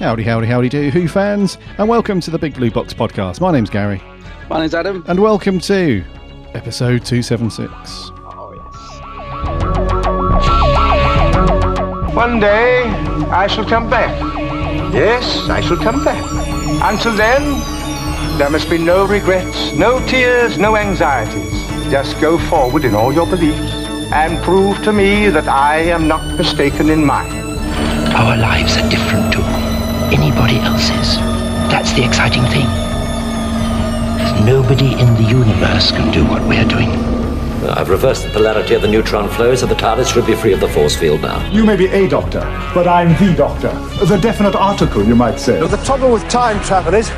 Howdy, howdy, howdy do, Who fans, and welcome to the Big Blue Box podcast. My name's Gary. My name's Adam. And welcome to episode 276. Oh, yes. One day, I shall come back. Yes, I shall come back. Until then, there must be no regrets, no tears, no anxieties. Just go forward in all your beliefs and prove to me that I am not mistaken in mine. Our lives are different to anybody else's. That's the exciting thing. Nobody in the universe can do what we're doing. I've reversed the polarity of the neutron flow, so the TARDIS should be free of the force field now. You may be a doctor, but I'm the doctor. The definite article, you might say. The trouble with time travel is,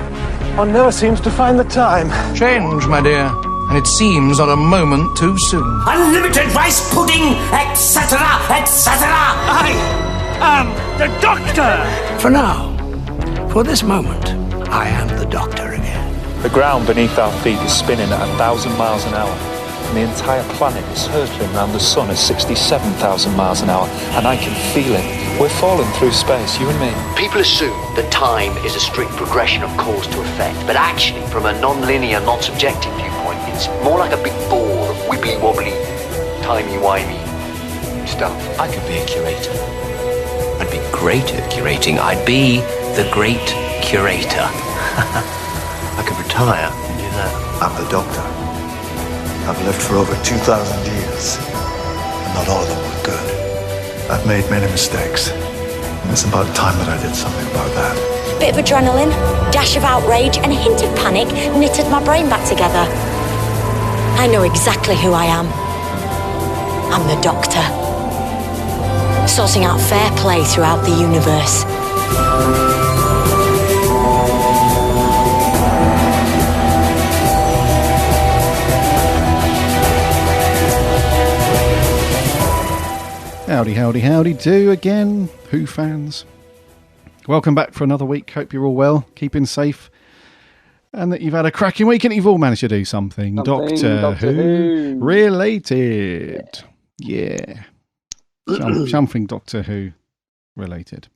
one never seems to find the time. Change, my dear, and it seems not a moment too soon. Unlimited rice pudding, etc., etc. I am the Doctor! For now, for this moment, I am the Doctor again. The ground beneath our feet is spinning at 1,000 miles an hour, and the entire planet is hurtling around the sun at 67,000 miles an hour, and I can feel it. We're falling through space, you and me. People assume that time is a strict progression of cause to effect, but actually, from a non-linear, non-subjective viewpoint, it's more like a big ball of wibbly-wobbly, timey-wimey stuff. I could be a curator. I'd be great at curating. I'd be the great curator. I could retire and do that. I'm the Doctor. I've lived for over 2,000 years, and not all of them were good. I've made many mistakes, and it's about time that I did something about that. Bit of adrenaline, dash of outrage, and a hint of panic knitted my brain back together. I know exactly who I am. I'm the Doctor. Sorting out fair play throughout the universe. Howdy, howdy, howdy do again, Who fans. Welcome back for another week. Hope you're all well, keeping safe, and that you've had a cracking week and you've all managed to do something Doctor Who related. Yeah. Something Doctor Who related.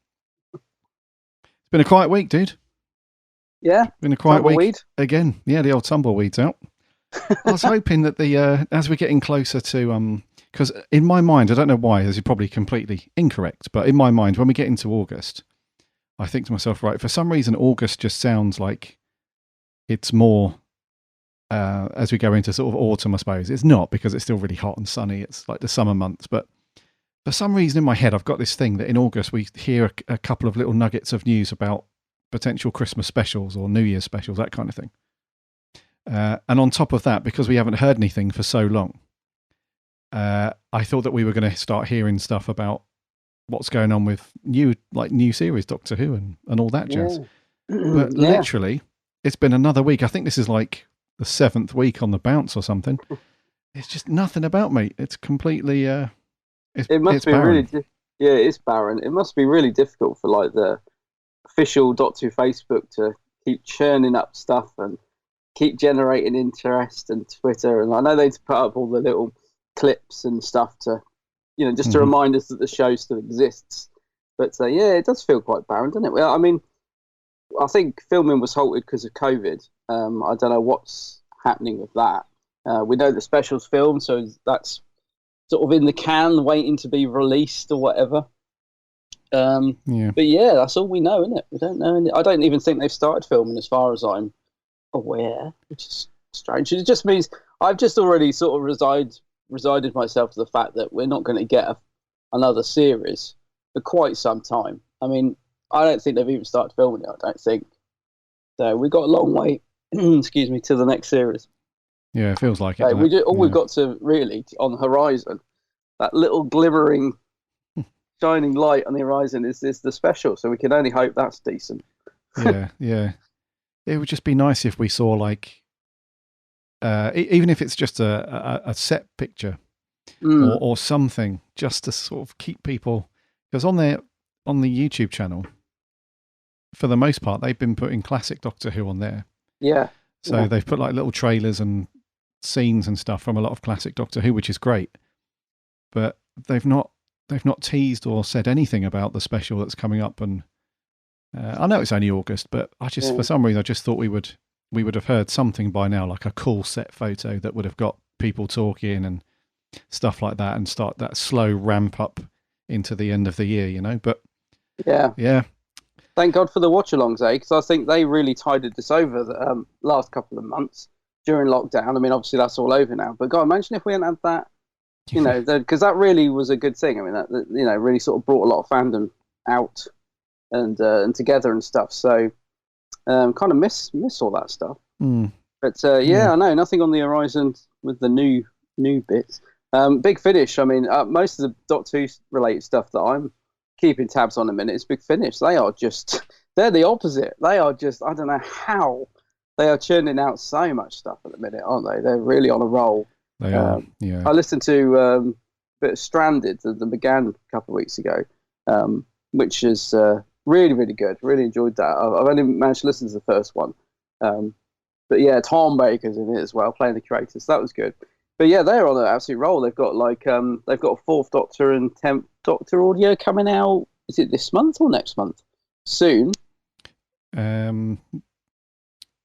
It's been a quiet week, dude. Yeah. Been a quiet week again. Yeah, the old tumbleweed's out. I was hoping that as we're getting closer to because in my mind, I don't know why, this is probably completely incorrect, but in my mind, when we get into August, I think to myself, right, for some reason, August just sounds like it's more, as we go into sort of autumn, I suppose. It's not, because it's still really hot and sunny. It's like the summer months, but for some reason in my head, I've got this thing that in August, we hear a couple of little nuggets of news about potential Christmas specials or New Year's specials, that kind of thing. And on top of that, because we haven't heard anything for so long, I thought that we were going to start hearing stuff about what's going on with new series Doctor Who and all that jazz. But literally, it's been another week. I think this is like the 7th week on the bounce or something. It's just nothing about me. It's completely. It must be barren. It's barren. It must be really difficult for like the official Doctor Who Facebook to keep churning up stuff and keep generating interest and Twitter. And I know they'd put up all the little clips and stuff to, just to remind us that the show still exists. But it does feel quite barren, doesn't it? Well, I mean, I think filming was halted because of COVID. I don't know what's happening with that. We know the specials filmed, so that's sort of in the can, waiting to be released or whatever. But that's all we know, isn't it? We don't know. I don't even think they've started filming, as far as I'm aware, which is strange. It just means I've just already sort of resided myself to the fact that we're not going to get another series for quite some time. I mean, I don't think they've even started filming it, I don't think. So we've got a long way, excuse me, to the next series. Yeah, it feels like it. We've got to really, on the horizon, that little glimmering, shining light on the horizon is the special, so we can only hope that's decent. Yeah. It would just be nice if we saw like, even if it's just a set picture or something, just to sort of keep people, because on the YouTube channel, for the most part, they've been putting classic Doctor Who on there. Yeah. So they've put like little trailers and scenes and stuff from a lot of classic Doctor Who, which is great. But they've not teased or said anything about the special that's coming up and I know it's only August, but I just for some reason I just thought we would have heard something by now, like a cool set photo that would have got people talking and stuff like that, and start that slow ramp up into the end of the year, But yeah. Thank God for the watch-alongs, because I think they really tided this over the last couple of months during lockdown. I mean, obviously that's all over now, but God, imagine if we hadn't had that, because that really was a good thing. I mean, that really sort of brought a lot of fandom out and together and stuff. So kind of miss all that stuff. But I know nothing on the horizon with the new bits. Big Finish. I mean, most of the Doctor Who related stuff that I'm keeping tabs on a minute is Big Finish. They're the opposite. They are just, I don't know how they are churning out so much stuff at the minute, aren't they? They're really on a roll. They are. Yeah. I listened to a bit of Stranded that began a couple of weeks ago, which is really, really good. Really enjoyed that. I've only managed to listen to the first one. But yeah, Tom Baker's in it as well, playing the curator. So that was good. But yeah, they're on an absolute roll. They've got they've got a 4th Doctor and 10th Doctor audio coming out. Is it this month or next month? Soon.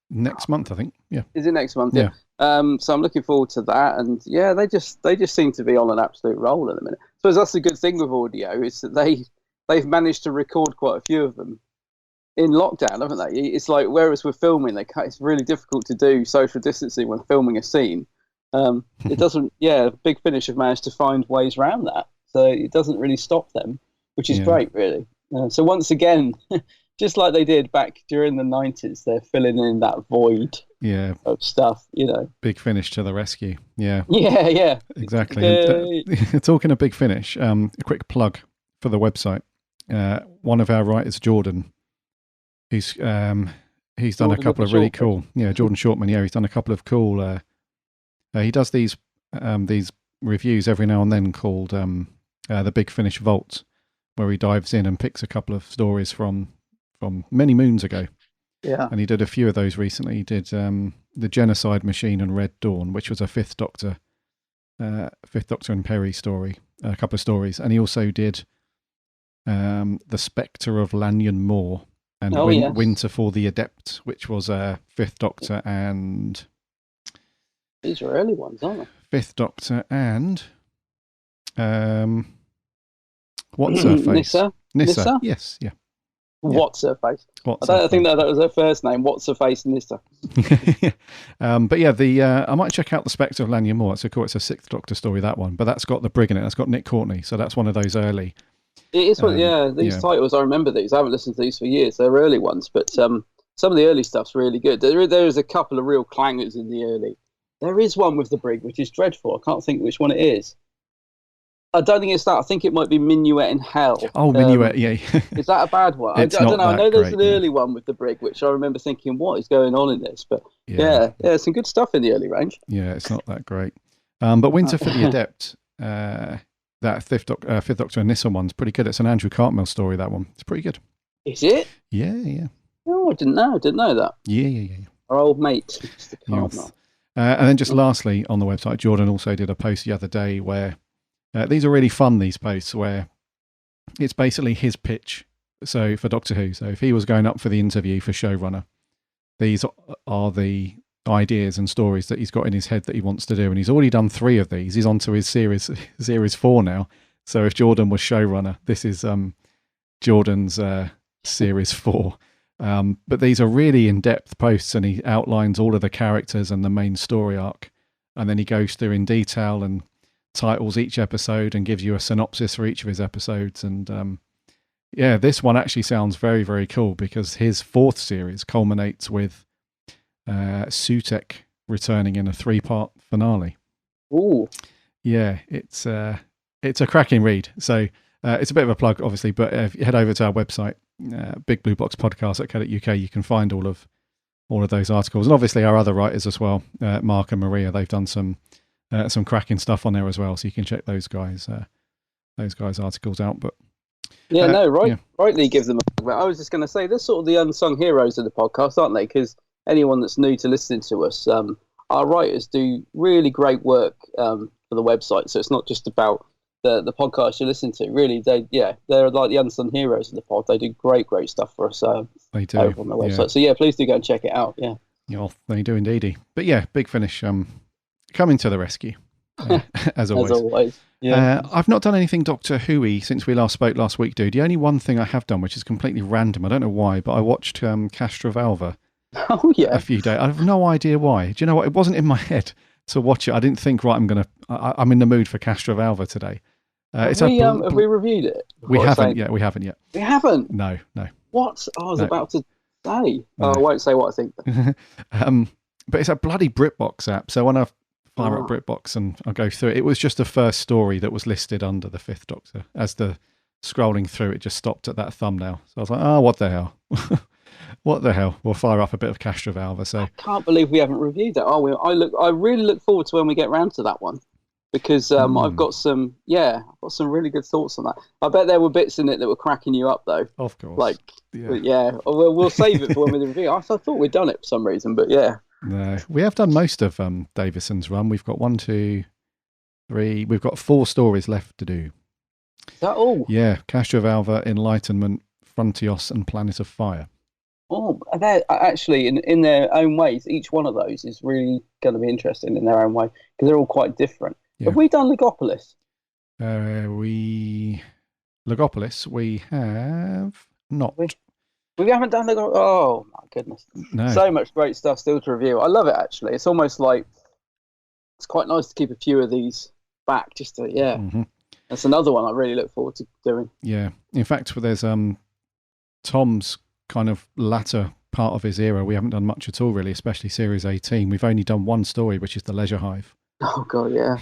Next month, I think. Yeah. Is it next month? Yeah. So I'm looking forward to that. And yeah, they just seem to be on an absolute roll at the minute. So that's the good thing with audio, is that they've managed to record quite a few of them in lockdown, haven't they? It's like, whereas with filming, it's really difficult to do social distancing when filming a scene. It doesn't. Yeah, Big Finish have managed to find ways around that, so it doesn't really stop them, which is great, really. So once again, just like they did back during the 90s, they're filling in that void. Of stuff, Big Finish to the rescue. Yeah. Yeah. Exactly. Talking of Big Finish, a quick plug for the website. One of our writers, Jordan, he's done a couple of really cool. Yeah, Jordan Shortman. Yeah, he's done a couple of cool. He does these reviews every now and then called the Big Finish Vault, where he dives in and picks a couple of stories from many moons ago. Yeah. And he did a few of those recently. He did The Genocide Machine and Red Dawn, which was a Fifth Doctor and Perry story, a couple of stories. And he also did The Spectre of Lanyon Moor and Winter for the Adept, which was a Fifth Doctor and... These are early ones, aren't they? Fifth Doctor and... what's her face? Nissa? Yes, yeah. What's her face? I think that was her first name. What's her face, Nissa? But yeah, I might check out The Spectre of Lanyon Moor. It's a 6th Doctor story, that one. But that's got the Brig in it. That's got Nick Courtney. So that's one of those early. It is. These titles, I remember these. I haven't listened to these for years. They're early ones, but some of the early stuff's really good. There is a couple of real clangers in the early. There is one with the Brig, which is dreadful. I can't think which one it is. I don't think it's that. I think it might be Minuet in Hell. Oh, Minuet, yeah. Is that a bad one? I don't know. I know there's an early one with the Brig, which I remember thinking, what is going on in this? But yeah, some good stuff in the early range. Yeah, it's not that great. But Winter for the Adept, that Fifth Doctor and Nissa one's pretty good. It's an Andrew Cartmel story, that one. It's pretty good. Is it? Yeah. Oh, I didn't know that. Yeah. Our old mate, Mr. Cartmel. And then just lastly, on the website, Jordan also did a post the other day where these are really fun, these posts, where it's basically his pitch. So for Doctor Who, so if he was going up for the interview for showrunner, these are the ideas and stories that he's got in his head that he wants to do. And he's already done 3 of these. He's on to his series 4 now. So if Jordan was showrunner, this is Jordan's series 4. But these are really in-depth posts, and he outlines all of the characters and the main story arc. And then he goes through in detail and titles each episode and gives you a synopsis for each of his episodes. And this one actually sounds very, very cool, because his 4th series culminates with Sutekh returning in a 3-part finale. Ooh. Yeah, it's a cracking read. So it's a bit of a plug, obviously, but if you head over to our website, Big Blue Box Podcast.co.uk, you can find all of those articles, and obviously our other writers as well, Mark and Maria. They've done some cracking stuff on there as well, so you can check those guys' articles out. But rightly give them a... I was just going to say, they're sort of the unsung heroes of the podcast, aren't they? Because anyone that's new to listening to us, our writers do really great work for the website. So it's not just about the podcast you listen to. Really, they're like the unsung heroes of the pod. They do great stuff for us. They do over on their website. So please do go and check it out. Yeah. Yeah, they do indeedy. But yeah, Big Finish coming to the rescue as always. As always. Yeah. I've not done anything Doctor Who-y since we last spoke last week, dude. The only one thing I have done, which is completely random, I don't know why, but I watched Castrovalva. Oh yeah. A few days. I have no idea why. Do you know what? It wasn't in my head to watch it. I didn't think, right, I'm in the mood for Castrovalva today. Have we reviewed it? We haven't yet. We haven't yet. We haven't? No. What? I was about to say. No. I won't say what I think. But it's a bloody BritBox app. So when I fire up BritBox and I'll go through it, it was just the first story that was listed under the Fifth Doctor. As the scrolling through, it just stopped at that thumbnail. So I was like, oh, what the hell? What the hell? We'll fire up a bit of Castrovalva. So I can't believe we haven't reviewed that. I really look forward to when we get round to that one. Because I've got some really good thoughts on that. I bet there were bits in it that were cracking you up, though. Of course. We'll save it for when we review. I thought we'd done it for some reason, but yeah. No, we have done most of Davison's run. We've got 1, 2, 3. We've got 4 stories left to do. Is that all? Yeah, Castrovalva, Enlightenment, Frontios, and Planet of Fire. Oh, they're actually in their own ways. Each one of those is really going to be interesting in their own way because they're all quite different. Yeah. Have we done Legopolis? Legopolis, we have not. We haven't done Legopolis. Oh my goodness! No. So much great stuff still to review. I love it actually. It's almost like it's quite nice to keep a few of these back. Just to Mm-hmm. That's another one I really look forward to doing. Yeah, in fact, there's Tom's kind of latter part of his era. We haven't done much at all really, especially Series 18. We've only done one story, which is the Leisure Hive. Oh god, yeah.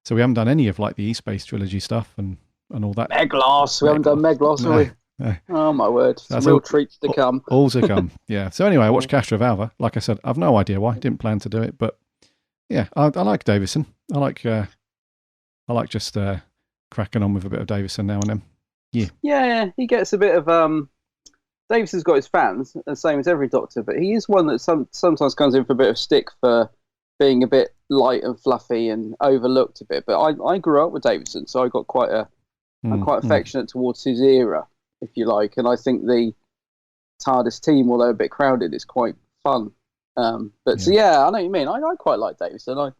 So we haven't done any of like the East-Based trilogy stuff and all that. Meglos. We haven't done Meglos, have we? No. Oh my word! Some real treats to come. All to come. Yeah. So anyway, I watched Castrovalva. Like I said, I've no idea why. Didn't plan to do it, but yeah, I like Davison. I like just cracking on with a bit of Davison now and then. Yeah. Yeah, he gets a bit of Davison's got his fans, the same as every Doctor, but he is one that sometimes comes in for a bit of stick for being a bit light and fluffy and overlooked a bit. But I grew up with Davison, so I got I'm quite affectionate towards his era, if you like. And I think the TARDIS team, although a bit crowded, is quite fun. So yeah, I know what you mean. I quite like Davison. I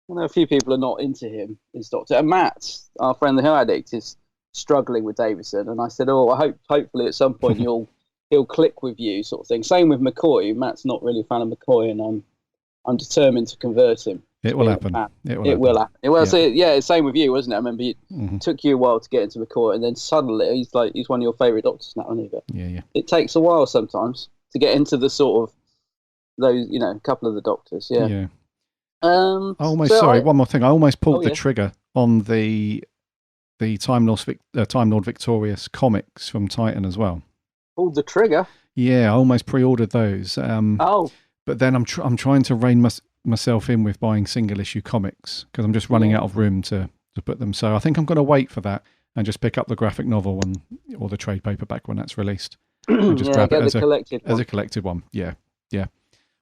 know a few people are not into him as Doctor. And Matt, our friend the Who Addict, is struggling with Davison. And I said, hopefully at some point he'll click with you, sort of thing. Same with McCoy. Matt's not really a fan of McCoy, and I'm determined to convert him. It will happen. It will happen. So yeah, same with you, wasn't it? I remember it took you a while to get into McCoy, and then suddenly he's one of your favourite Doctors now, isn't he? But yeah. It takes a while sometimes to get into the sort of those, couple of the Doctors. Yeah. Yeah. One more thing. I almost pulled the trigger on the Time Lord Victorious comics from Titan as well. Pulled the trigger? Yeah, I almost pre-ordered those. But then I'm trying to rein myself in with buying single issue comics because I'm just running out of room to put them. So I think I'm going to wait for that and just pick up the graphic novel or the trade paperback when that's released. And just grab it as a collected one. Yeah.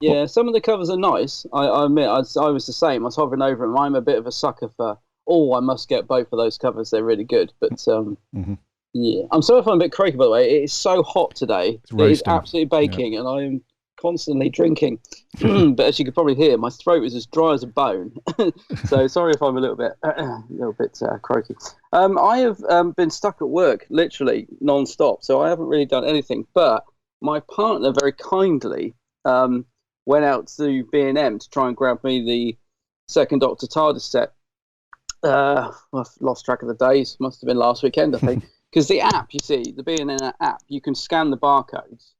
Yeah, some of the covers are nice. I admit, I was the same. I was hovering over them. I'm a bit of a sucker for, I must get both of those covers. They're really good. But yeah. I'm sorry if I'm a bit croaky, by the way. It is so hot today. It is absolutely baking, and I'm constantly drinking. But as you could probably hear, my throat is as dry as a bone. So sorry if I'm a little bit croaky. I have been stuck at work, literally non-stop, so I haven't really done anything. But my partner very kindly went out to B&M to try and grab me the second Doctor TARDIS set. I've lost track of the days. Must have been last weekend, I think. Because the app, you see, the B&M app, you can scan the barcodes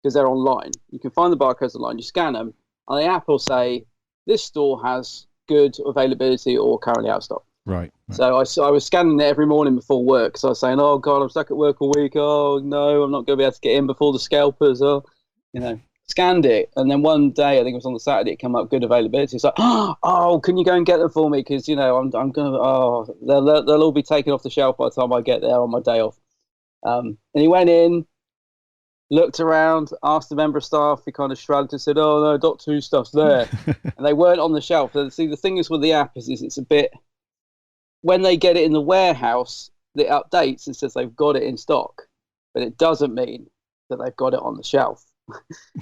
because they're online. You can find the barcodes online, you scan them, and the app will say, this store has good availability or currently out of stock. Right. So I was scanning it every morning before work. So I was saying, oh, God, I'm stuck at work all week. Oh, no, I'm not going to be able to get in before the scalpers. Scanned it. And then one day, I think it was on the Saturday, it came up good availability. It's like, oh, can you go and get them for me? Because, I'm going to, they'll all be taken off the shelf by the time I get there on my day off. And he went in, looked around, asked the member of staff, he kind of shrugged and said, oh, no, Doctor Who stuff's there. And they weren't on the shelf. See, the thing is with the app is it's a bit, when they get it in the warehouse, it updates and says they've got it in stock, but it doesn't mean that they've got it on the shelf.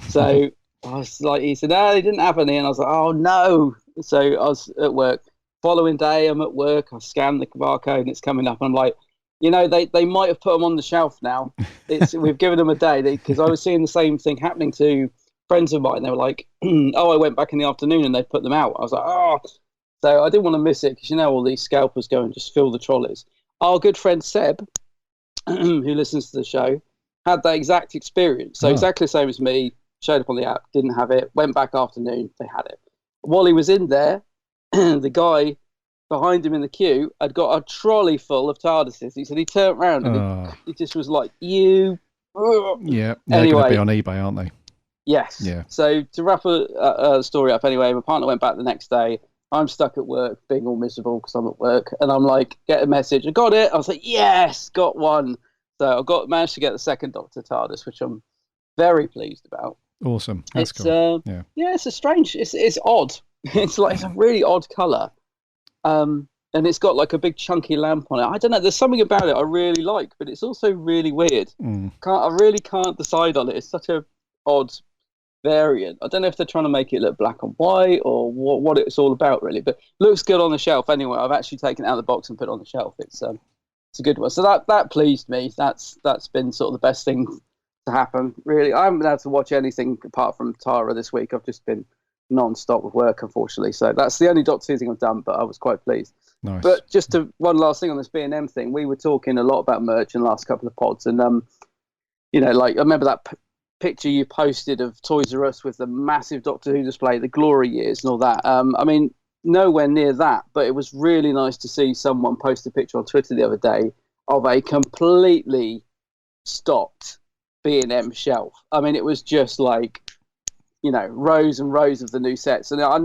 So I was like, he said, no, they didn't have any. And I was like, oh no. So I was at work. Following day, I'm at work. I scan the barcode and it's coming up. And I'm like, they might have put them on the shelf now. We've given them a day, because I was seeing the same thing happening to friends of mine. They were like, oh, I went back in the afternoon and they put them out. I was like, oh. So I didn't want to miss it, because all these scalpers go and just fill the trolleys. Our good friend Seb, who listens to the show, had that exact experience. So exactly the same as me, showed up on the app, didn't have it, went back afternoon, they had it. While he was in there, the guy behind him in the queue had got a trolley full of TARDISes. He said he turned around and he just was like, you... Yeah, they're going to be on eBay, aren't they? Yes. Yeah. So to wrap a story up anyway, my partner went back the next day. I'm stuck at work, being all miserable because I'm at work. And I'm like, get a message. I got it. I was like, yes, got one. So I managed to get the second Doctor TARDIS, which I'm very pleased about. Awesome. That's cool. Yeah, it's a strange, it's odd. It's a really odd colour. And it's got like a big chunky lamp on it. I don't know, there's something about it I really like, but it's also really weird. I really can't decide on it. It's such a odd variant. I don't know if they're trying to make it look black and white or what it's all about really, but looks good on the shelf anyway. I've actually taken it out of the box and put it on the shelf. It's a good one. So that pleased me. That's been sort of the best thing to happen really. I haven't been able to watch anything apart from Tara this week. I've just been non-stop with work, unfortunately. So that's the only Doctor Who thing I've done, but I was quite pleased. Nice. But just one last thing on this B&M thing, we were talking a lot about merch in the last couple of pods, and I remember that picture you posted of Toys R Us with the massive Doctor Who display, the glory years and all that. I mean, nowhere near that, but it was really nice to see someone post a picture on Twitter the other day of a completely stocked B&M shelf. I mean, it was just like, rows and rows of the new sets. And I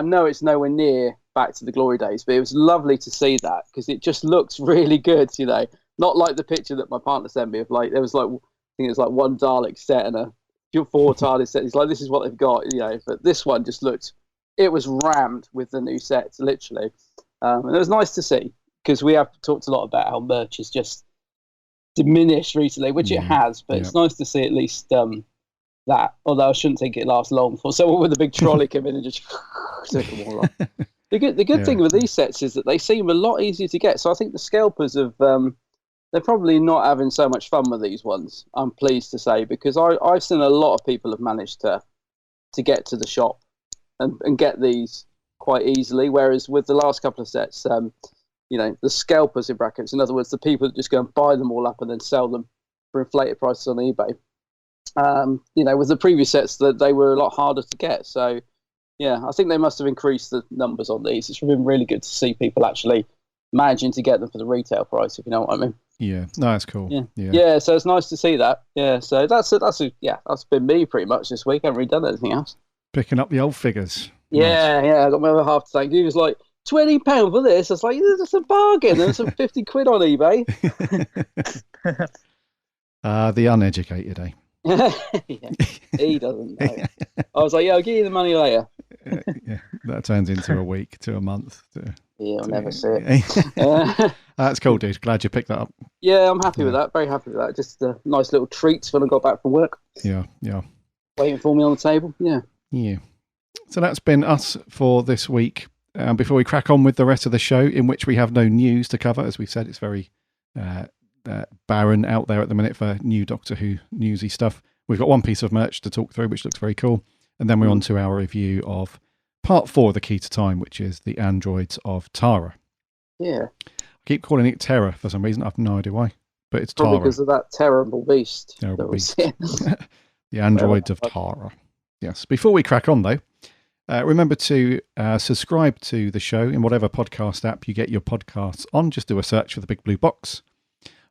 know it's nowhere near back to the glory days, but it was lovely to see that, because it just looks really good, not like the picture that my partner sent me of there was I think it was one Dalek set and a 4 TARDIS set. He's like, this is what they've got, but this one just it was rammed with the new sets, literally. And it was nice to see, because we have talked a lot about how merch is just diminished recently, which it has, but it's nice to see at least that, although I shouldn't think it lasts long for someone with a big trolley come in and just took them all off. The good thing with these sets is that they seem a lot easier to get, so I think the scalpers have they're probably not having so much fun with these ones, I'm pleased to say, because I've seen a lot of people have managed to get to the shop and get these quite easily, whereas with the last couple of sets, the scalpers in brackets, in other words, the people that just go and buy them all up and then sell them for inflated prices on eBay. With the previous sets, that they were a lot harder to get. So, yeah, I think they must have increased the numbers on these. It's been really good to see people actually managing to get them for the retail price, if you know what I mean. Yeah, no, that's cool. Yeah, so it's nice to see that. Yeah, so that's been me pretty much this week. I haven't really done anything else. Picking up the old figures. Yeah, nice. I got my other half to thank. He was like, £20 for this. I was like, that's a bargain. There's some 50 quid on eBay. The uneducated, eh? Yeah, he doesn't know. I was like, I'll give you the money later. Yeah, that turns into a week to a month. I'll never see it. That's cool, dude. Glad you picked that up. Yeah, I'm happy with that. Very happy with that. Just nice little treats when I got back from work. Yeah. Waiting for me on the table. Yeah. So that's been us for this week. Before we crack on with the rest of the show, in which we have no news to cover, as we said, it's very barren out there at the minute for new Doctor Who newsy stuff. We've got one piece of merch to talk through, which looks very cool. And then we're on to our review of part 4 of The Key to Time, which is The Androids of Tara. Yeah. I keep calling it Terror for some reason. I have no idea why, but it's probably Tara. Because of that terrible beast. The Androids of Tara. Yes. Before we crack on, though, remember to subscribe to the show in whatever podcast app you get your podcasts on. Just do a search for the Big Blue Box.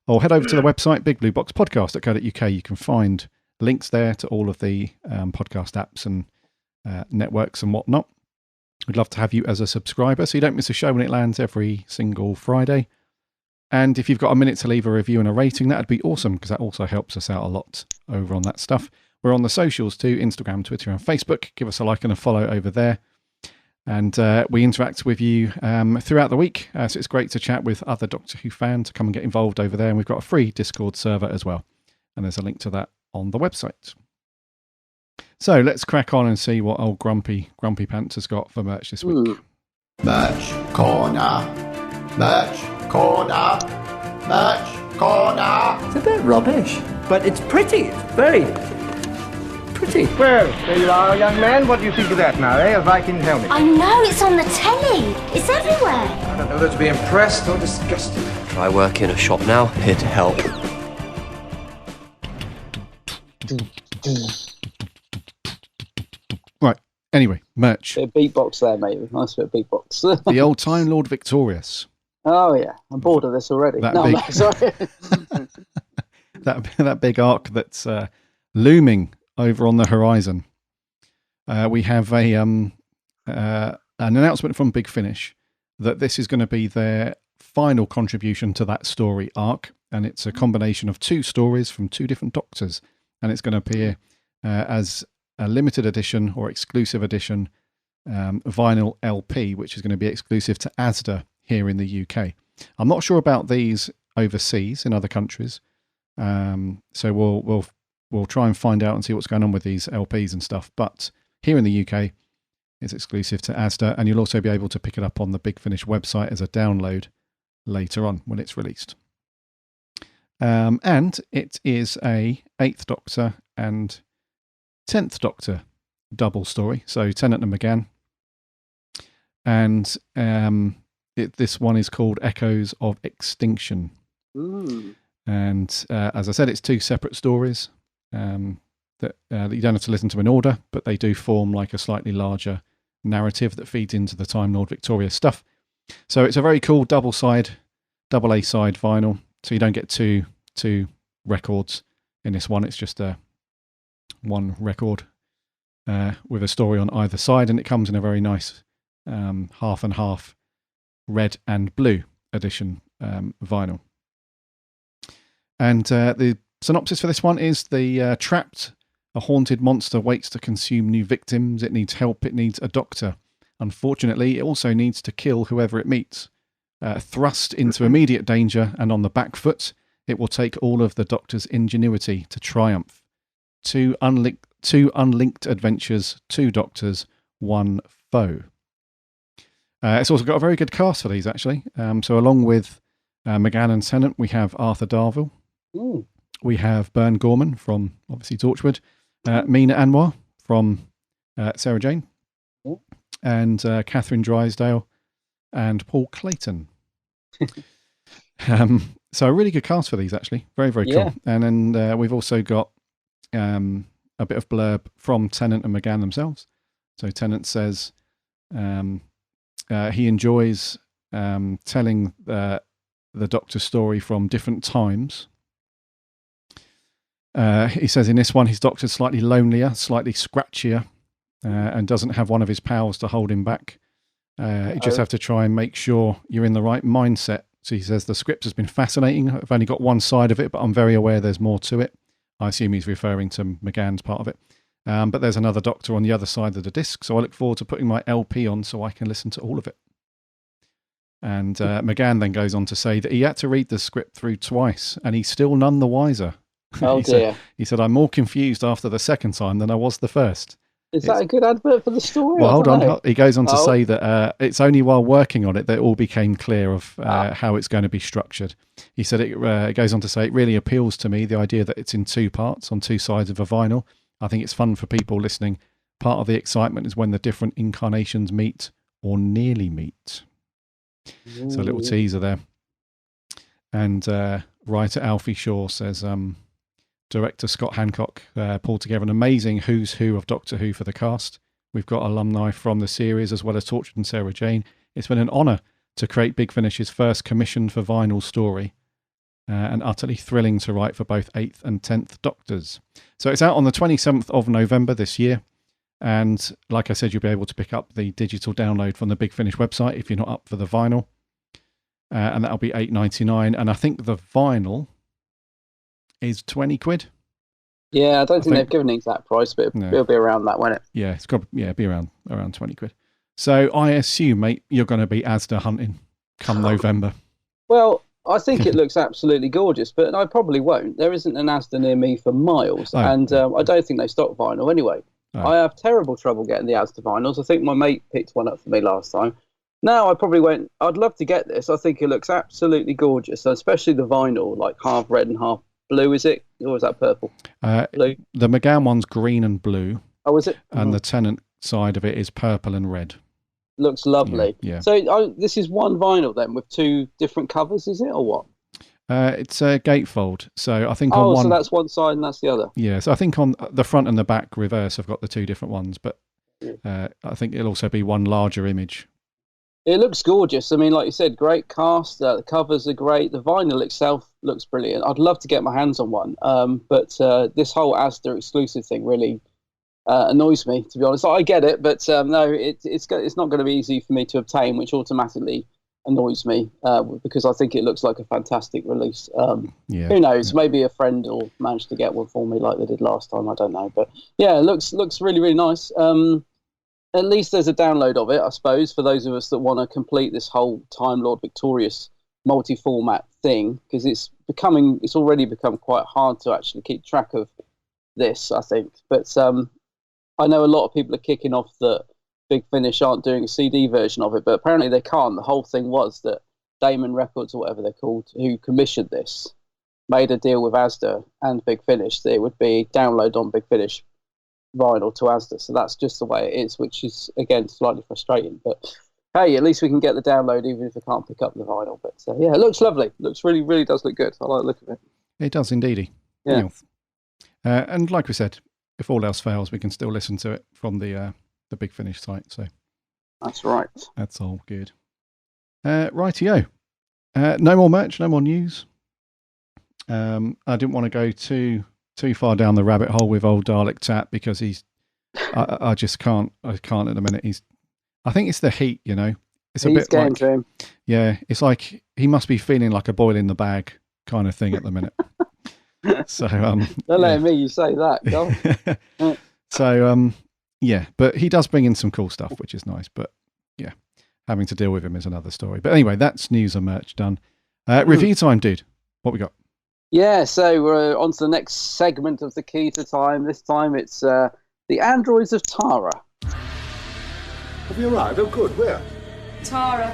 Or head over to the website, bigblueboxpodcast.co.uk. You can find links there to all of the podcast apps and networks and whatnot. We'd love to have you as a subscriber so you don't miss a show when it lands every single Friday. And if you've got a minute to leave a review and a rating, that'd be awesome, because that also helps us out a lot over on that stuff. We're on the socials too, Instagram, Twitter and Facebook. Give us a like and a follow over there. And we interact with you throughout the week. So it's great to chat with other Doctor Who fans, to come and get involved over there. And we've got a free Discord server as well. And there's a link to that on the website. So let's crack on and see what old Grumpy Pants has got for merch this week. Merch corner. Merch corner. Merch corner. It's a bit rubbish, but it's pretty. It's very pretty. Well, there you are, young man. What do you think of that now, eh? A Viking helmet. I know, it's on the telly. It's everywhere. I don't know whether to be impressed or disgusted. Try work in a shop now, it'd help. Right, anyway, merch. Bit of beatbox there, mate. Nice bit of beatbox. The old Time Lord Victorious. Oh, yeah. I'm bored of this already. Sorry. that big arc that's looming over on the horizon. We have an announcement from Big Finish that this is going to be their final contribution to that story arc, and it's a combination of 2 stories from 2 different Doctors, and it's going to appear as a limited edition or exclusive edition vinyl LP, which is going to be exclusive to Asda here in the UK. I'm not sure about these overseas in other countries, so we'll try and find out and see what's going on with these LPs and stuff. But here in the UK, it's exclusive to Asda, and you'll also be able to pick it up on the Big Finish website as a download later on when it's released. And it is a 8th Doctor and 10th Doctor double story. So Tennant and McGann. And this one is called Echoes of Extinction. Ooh. And as I said, it's 2 separate stories that you don't have to listen to in order, but they do form like a slightly larger narrative that feeds into the Time Lord Victorious stuff. So it's a very cool double A-side vinyl. So you don't get two records in this one. It's just one record with a story on either side, and it comes in a very nice half and half red and blue edition vinyl. And the synopsis for this one is trapped, a haunted monster waits to consume new victims. It needs help. It needs a doctor. Unfortunately, it also needs to kill whoever it meets. Thrust into immediate danger and on the back foot, it will take all of the Doctor's ingenuity to triumph. 2 unlinked adventures, 2 Doctors, 1 foe. It's also got a very good cast for these, actually. So along with McGann and Tennant, we have Arthur Darvill. Ooh. We have Bern Gorman from, obviously, Torchwood. Mina Anwar from Sarah Jane. Ooh. And Catherine Drysdale and Paul Clayton. So a really good cast for these, actually. Very, very cool. And then we've also got a bit of blurb from Tennant and McGann themselves. So Tennant says he enjoys telling the Doctor's story from different times. He says in this one, his Doctor's slightly lonelier, slightly scratchier, and doesn't have one of his pals to hold him back. You just have to try and make sure you're in the right mindset. So he says, the script has been fascinating. I've only got one side of it, but I'm very aware there's more to it. I assume he's referring to McGann's part of it. But there's another Doctor on the other side of the disc, so I look forward to putting my LP on so I can listen to all of it. And McGann then goes on to say that he had to read the script through twice, and he's still none the wiser. Oh, dear. He said, I'm more confused after the second time than I was the first. Is that a good advert for the story? Well, hold on. He goes on to say that it's only while working on it that it all became clear of how it's going to be structured. He said it goes on to say, it really appeals to me, the idea that it's in 2 parts on 2 sides of a vinyl. I think it's fun for people listening. Part of the excitement is when the different incarnations meet or nearly meet. Ooh. So a little teaser there. And writer Alfie Shaw says, director Scott Hancock pulled together an amazing who's who of Doctor Who for the cast. We've got alumni from the series as well as Torchwood and Sarah Jane. It's been an honour to create Big Finish's first commissioned for vinyl story, and utterly thrilling to write for both 8th and 10th Doctors. So it's out on the 27th of November this year, and like I said, you'll be able to pick up the digital download from the Big Finish website if you're not up for the vinyl, and that'll be $8.99, and I think the vinyl is 20 quid. Yeah, I don't think they've given an exact price, but it'll be around that, won't it? Yeah, it's got be around 20 quid. So I assume, mate, you're going to be Asda hunting come November. Well, I think it looks absolutely gorgeous, but I probably won't. There isn't an Asda near me for miles, and I don't think they stock vinyl anyway. I have terrible trouble getting the Asda vinyls. I think my mate picked one up for me last time. No, I probably won't. I'd love to get this. I think it looks absolutely gorgeous, especially the vinyl, like half red and half blue, is it? Or is that purple? Blue. The McGann one's green and blue. Oh, is it? And the Tennant side of it is purple and red. Looks lovely. Yeah. So this is one vinyl then with two different covers, is it, or what? It's a gatefold. So I think on one... so that's one side and that's the other. Yeah, so I think on the front and the back reverse I've got the two different ones, but I think it'll also be one larger image. It looks gorgeous. I mean, like you said, great cast. The covers are great. The vinyl itself looks brilliant. I'd love to get my hands on one, but this whole Asda exclusive thing really annoys me, to be honest. I get it, but no, it's not going to be easy for me to obtain, which automatically annoys me because I think it looks like a fantastic release. Who knows? Maybe a friend will manage to get one for me like they did last time. I don't know, but yeah, it looks really, really nice. At least there's a download of it, I suppose, for those of us that want to complete this whole Time Lord Victorious multi-format thing, because it's already become quite hard to actually keep track of this, I think. But I know a lot of people are kicking off that Big Finish aren't doing a CD version of it, but apparently they can't. The whole thing was that Damon Records, or whatever they're called, who commissioned this, made a deal with Asda and Big Finish that it would be download on Big Finish vinyl to Asda. So that's just the way it is, which is, again, slightly frustrating. But hey, at least we can get the download even if we can't pick up the vinyl. But yeah, it looks lovely. It looks really, really does look good. I like the look of it. It does indeedy. Yeah. And like we said, if all else fails, we can still listen to it from the Big Finish site. So that's right. That's all good. Rightio. No more merch, no more news. I didn't want to go too far down the rabbit hole with old Dalek Tat because he's. I just can't. I can't at the minute. I think it's the heat. You know, it's a bit like. To him. Yeah, it's like he must be feeling like a boil in the bag kind of thing at the minute. So don't let me. You say that. So yeah, but he does bring in some cool stuff, which is nice. But yeah, having to deal with him is another story. But anyway, that's news and merch done. Review time, dude. What we got? Yeah, so we're on to the next segment of the Key to Time. This time it's the Androids of Tara. Have you arrived? Oh, good. Where? Tara.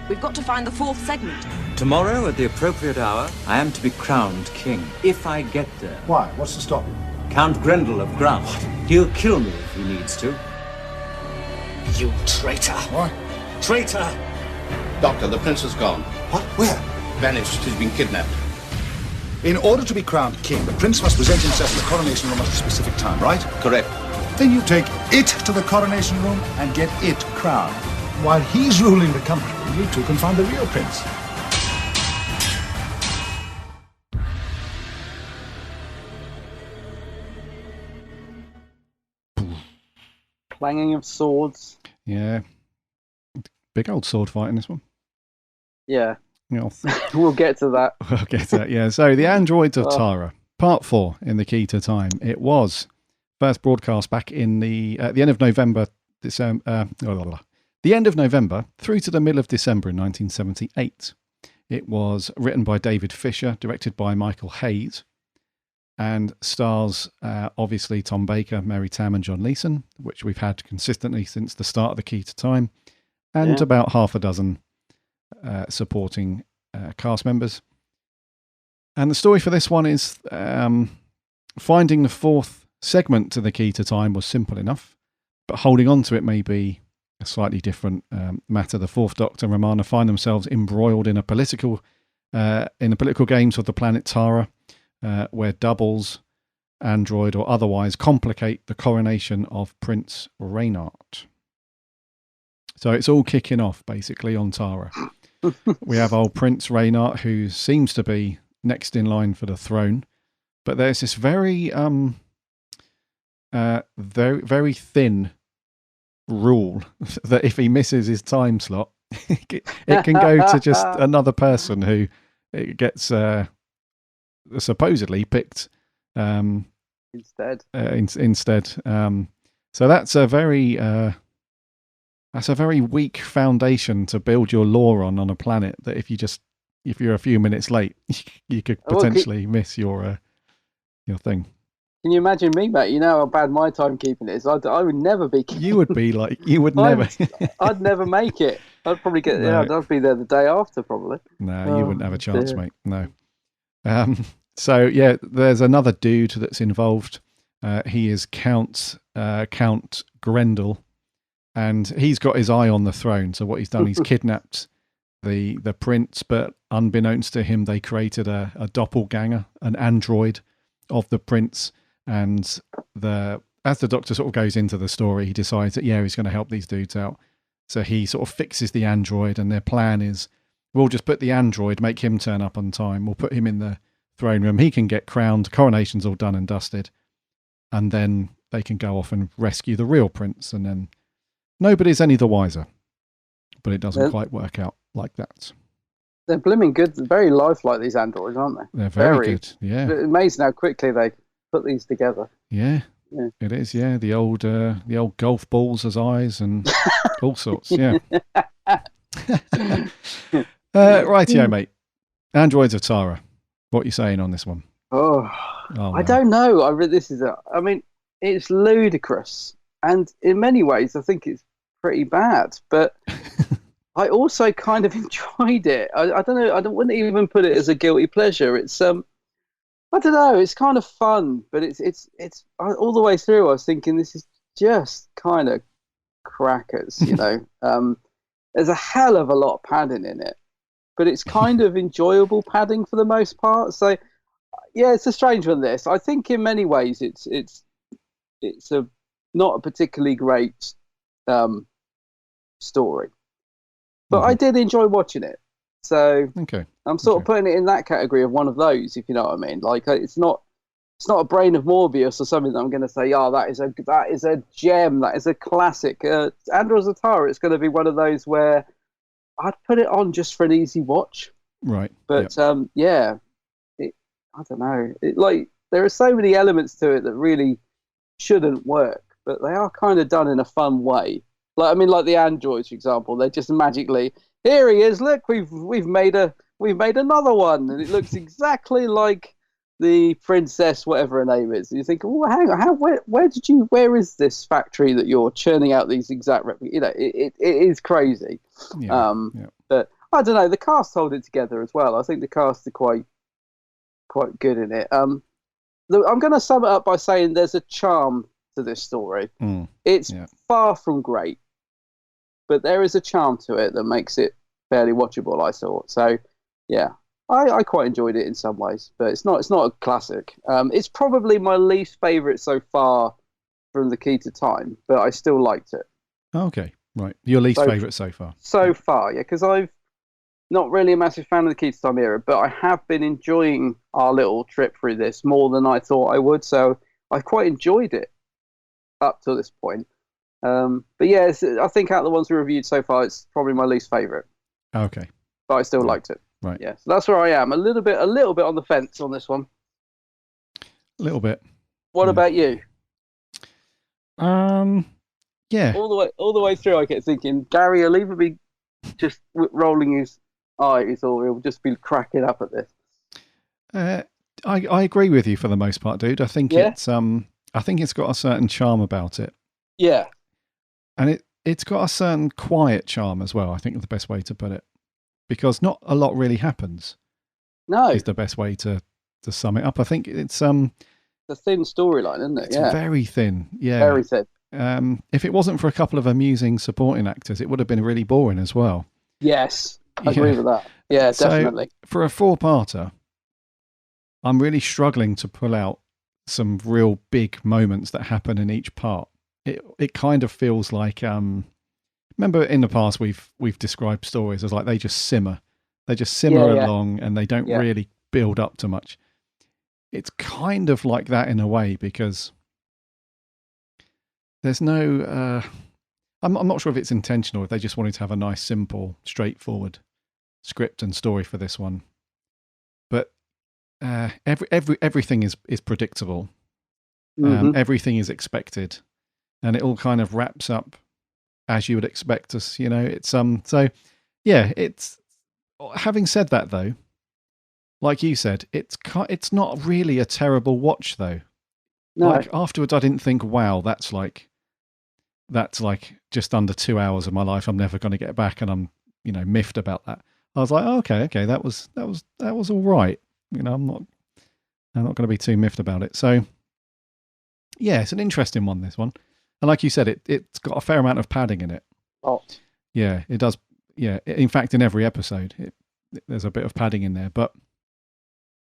We've got to find the fourth segment. Tomorrow, at the appropriate hour, I am to be crowned king. If I get there. Why? What's to stop you? Count Grendel of Grant. He'll kill me if he needs to. You traitor. What? Traitor! Doctor, the prince is gone. What? Where? Vanished. He's been kidnapped. In order to be crowned king, the prince must present himself in the coronation room at a specific time, right? Correct. Then you take it to the coronation room and get it crowned. While he's ruling the country, you two can find the real prince. Clanging of swords. Yeah. Big old sword fight in this one. Yeah. Yeah. We'll get to that. We'll get to that, yeah. So, The Androids of Tara, Part 4 in the Key to Time. It was first broadcast back in at the end of November, the end of November through to the middle of December in 1978. It was written by David Fisher, directed by Michael Hayes, and stars, obviously, Tom Baker, Mary Tam, and John Leeson, which we've had consistently since the start of the Key to Time, and about half a dozen supporting cast members. And the story for this one is finding the fourth segment to the Key to Time was simple enough, but holding on to it may be a slightly different matter. The Fourth Doctor and Romana find themselves embroiled in the political games of the planet Tara, where doubles, android or otherwise, complicate the coronation of Prince Reynard. So it's all kicking off basically on Tara. We have old Prince Reynard, who seems to be next in line for the throne, but there's this very very thin rule that if he misses his time slot, it can go to just another person who gets supposedly picked instead. So that's a very That's a very weak foundation to build your lore on a planet that if you're a few minutes late, you could potentially miss your thing. Can you imagine me, mate? You know how bad my timekeeping is. I would never be. You would be like, you would never. I'd never make it. I'd probably get. No. I'd be there the day after, probably. No, you wouldn't have a chance, mate. No. So yeah, there's another dude that's involved. He is Count Grendel, and he's got his eye on the throne. So what he's done, he's kidnapped the prince, but unbeknownst to him, they created a doppelganger, an android of the prince. And as the Doctor sort of goes into the story, he decides that he's going to help these dudes out. So he sort of fixes the android, and their plan is, we'll just put the android, make him turn up on time. We'll put him in the throne room. He can get crowned. Coronation's all done and dusted. And then they can go off and rescue the real prince. And then nobody's any the wiser. But it doesn't quite work out like that. They're blooming good. Very lifelike, these androids, aren't they? They're very good. Yeah. Amazing how quickly they put these together. Yeah. It is. Yeah. The old golf balls as eyes and all sorts. Yeah. Rightio, mate. Androids of Tara. What are you saying on this one? I don't know. I mean, it's ludicrous, and in many ways, I think it's pretty bad. But I also kind of enjoyed it. I don't know. I wouldn't even put it as a guilty pleasure. It's I don't know. It's kind of fun, but it's all the way through. I was thinking this is just kind of crackers, you know. There's a hell of a lot of padding in it, but it's kind of enjoyable padding for the most part. So, yeah, it's a strange one. This, I think, in many ways, it's not a particularly great story, but I did enjoy watching it. So, okay, I'm sort of putting it in that category of one of those, if you know what I mean. Like, it's not a Brain of Morbius or something that I'm going to say, that is a gem, that is a classic. Androids of Tara, it's going to be one of those where I'd put it on just for an easy watch. Right. But I don't know. There are so many elements to it that really shouldn't work, but they are kind of done in a fun way. Like the androids, for example, they're just magically, here he is. Look, we've made another one, and it looks exactly like the princess, whatever her name is. And you think, well, hang on, where is this factory that you're churning out these exact replicas? You know, it is crazy. Yeah, But I don't know. The cast hold it together as well. I think the cast are quite good in it. I'm going to sum it up by saying there's a charm to this story. It's far from great, but there is a charm to it that makes it fairly watchable, I thought. So, yeah, I quite enjoyed it in some ways, but it's not a classic. It's probably my least favourite so far from The Key to Time, but I still liked it. Okay, right. Your least favourite so far? So far, yeah, because I've not really a massive fan of The Key to Time era, but I have been enjoying our little trip through this more than I thought I would, so I quite enjoyed it up to this point. But yeah, I think out of the ones we reviewed so far, it's probably my least favourite. Okay. But I still liked it. Right. Yeah, so that's where I am. A little bit on the fence on this one. A little bit. What about you? Yeah. All the way through, I kept thinking, Gary will either be just rolling his eyes, or he'll just be cracking up at this. I agree with you for the most part, dude. I think it's got a certain charm about it. Yeah. And it's got a certain quiet charm as well, I think is the best way to put it. Because not a lot really happens. No. Is the best way to sum it up. I think it's a thin storyline, isn't it? It's very thin. Yeah. Very thin. If it wasn't for a couple of amusing supporting actors, it would have been really boring as well. Yes. I agree with that. Yeah, definitely. So, for a 4-parter, I'm really struggling to pull out some real big moments that happen in each part. It kind of feels like remember in the past we've described stories as like they just simmer along and they don't really build up to much. It's kind of like that in a way, because there's no I'm not sure if it's intentional, if they just wanted to have a nice, simple, straightforward script and story for this one. But everything is predictable. Everything is expected, and it all kind of wraps up as you would expect us. It's so yeah. It's having said that though, like you said, it's not really a terrible watch though. No. Like afterwards, I didn't think, wow, that's like just under 2 hours of my life I'm never going to get back, and I'm miffed about that. I was like, oh, okay, that was all right. I'm not going to be too miffed about it. So yeah, it's an interesting one, this one, and like you said, it's got a fair amount of padding in it. Oh, yeah, it does. Yeah, in fact, in every episode, there's a bit of padding in there, but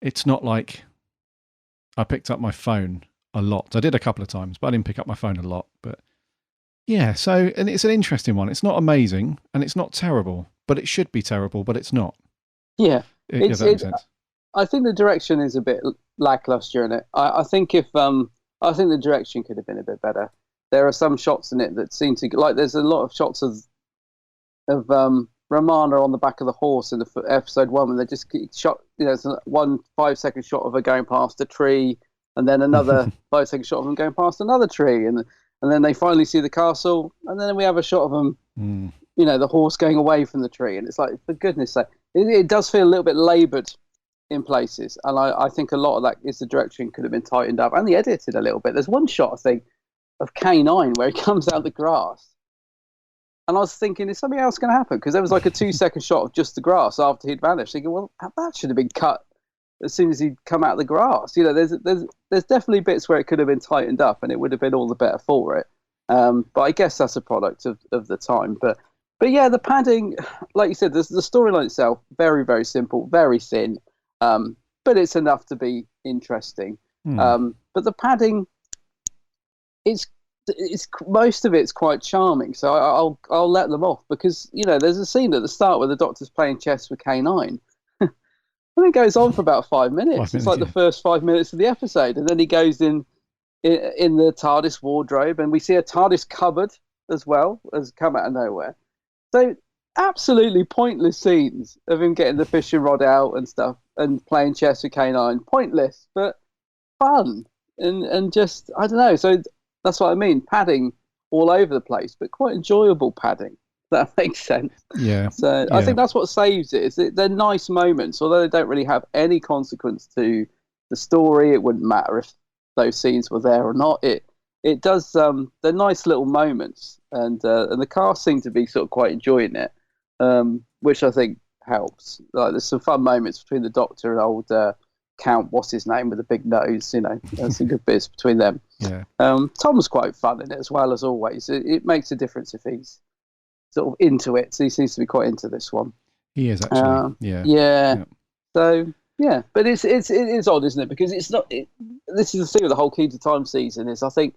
it's not like I picked up my phone a lot. I did a couple of times, but I didn't pick up my phone a lot. But yeah, and it's an interesting one. It's not amazing and it's not terrible, but it should be terrible, but it's not. Yeah. If that makes sense. I think the direction is a bit lackluster in it. I think I think the direction could have been a bit better. There are some shots in it that seem to, like, there's a lot of shots of Romana on the back of the horse in the episode 1, when they just shot, there's one 5-second shot of her going past a tree, and then another 5-second shot of them going past another tree, and then they finally see the castle, and then we have a shot of them, the horse going away from the tree, and it's like, for goodness sake, it does feel a little bit laboured in places, and I think a lot of that is the direction could have been tightened up, and the edited a little bit. There's one shot, I think, of K9 where he comes out the grass, and I was thinking, is something else going to happen? Because there was like a 2-second shot of just the grass after he'd vanished. Thinking, well, that should have been cut as soon as he'd come out of the grass. There's definitely bits where it could have been tightened up, and it would have been all the better for it. But I guess that's a product of the time. But yeah, the padding, like you said, the storyline itself, very, very simple, very thin, but it's enough to be interesting. But the padding, it's most of it's quite charming, so I'll let them off, because there's a scene at the start where the Doctor's playing chess with K9, and it goes on for about 5 minutes. It's like the first 5 minutes of the episode, and then he goes in the TARDIS wardrobe, and we see a TARDIS cupboard as well, as come out of nowhere. So absolutely pointless scenes of him getting the fishing rod out and stuff and playing chess with K9. Pointless, but fun, and just, I don't know. So that's what I mean. Padding all over the place, but quite enjoyable padding. That makes sense. Yeah. So I think that's what saves it. Is that they're nice moments, although they don't really have any consequence to the story. It wouldn't matter if those scenes were there or not. It does. They're nice little moments, and the cast seem to be sort of quite enjoying it, which I think helps. Like, there's some fun moments between the Doctor and old Count, what's his name, with the big nose. There's some good bits between them. Yeah. Tom's quite fun in it as well, as always. It makes a difference if he's sort of into it. So he seems to be quite into this one. He is actually. Yeah. So yeah, but it is odd, isn't it? Because it's not. This is the thing with the whole Key to Time season, is I think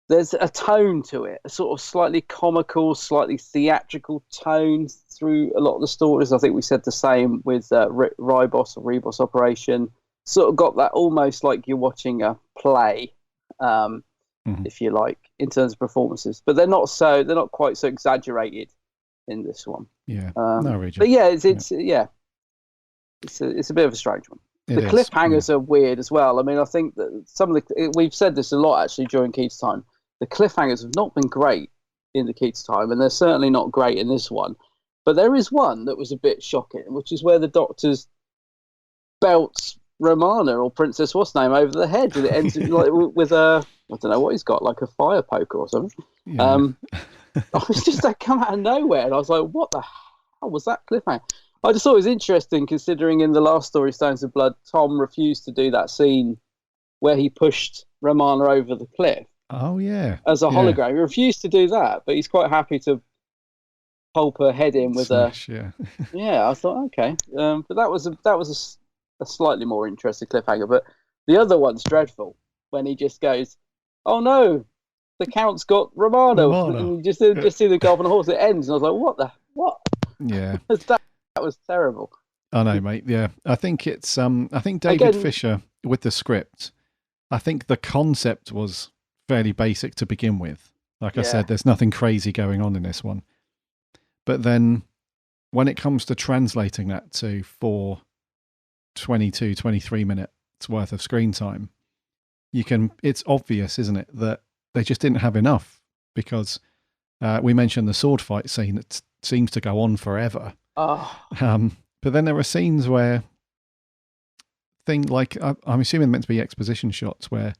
there's a tone to it, a sort of slightly comical, slightly theatrical tone through a lot of the stories. I think we said the same with Ribos or Rebos Operation. Sort of got that almost like you're watching a play, if you like, in terms of performances. But they're not quite so exaggerated in this one. Yeah, no, Regis. But yeah, it's a bit of a strange one. The cliffhangers are weird as well. I mean, I think that we've said this a lot actually during Key to Time. The cliffhangers have not been great in the Key to Time, and they're certainly not great in this one. But there is one that was a bit shocking, which is where the Doctor's belts Romana or Princess what's name over the head, and it ends like with a, I don't know what he's got, like a fire poker or something. Yeah. I was just like, come out of nowhere, and I was like, what the hell was that cliffhanger? I just thought it was interesting, considering in the last story, Stones of Blood, Tom refused to do that scene where he pushed Romana over the cliff. Oh, yeah. As a hologram. He refused to do that, but he's quite happy to pulp her head in with Smash, Yeah, I thought, okay. But that was a slightly more interesting cliffhanger. But the other one's dreadful, when he just goes, oh no, the Count's got Romana. And you just see the guy on the horse. It ends, and I was like, what? Yeah. That was terrible. I know, mate. Yeah. I think it's, I think David Fisher, with the script, I think the concept was fairly basic to begin with. Like I said, there's nothing crazy going on in this one. But then when it comes to translating that to 23 minutes worth of screen time, it's obvious, isn't it, that they just didn't have enough, because We mentioned the sword fight scene that seems to go on forever. Oh. But then there are scenes where things like, I'm assuming meant to be exposition shots where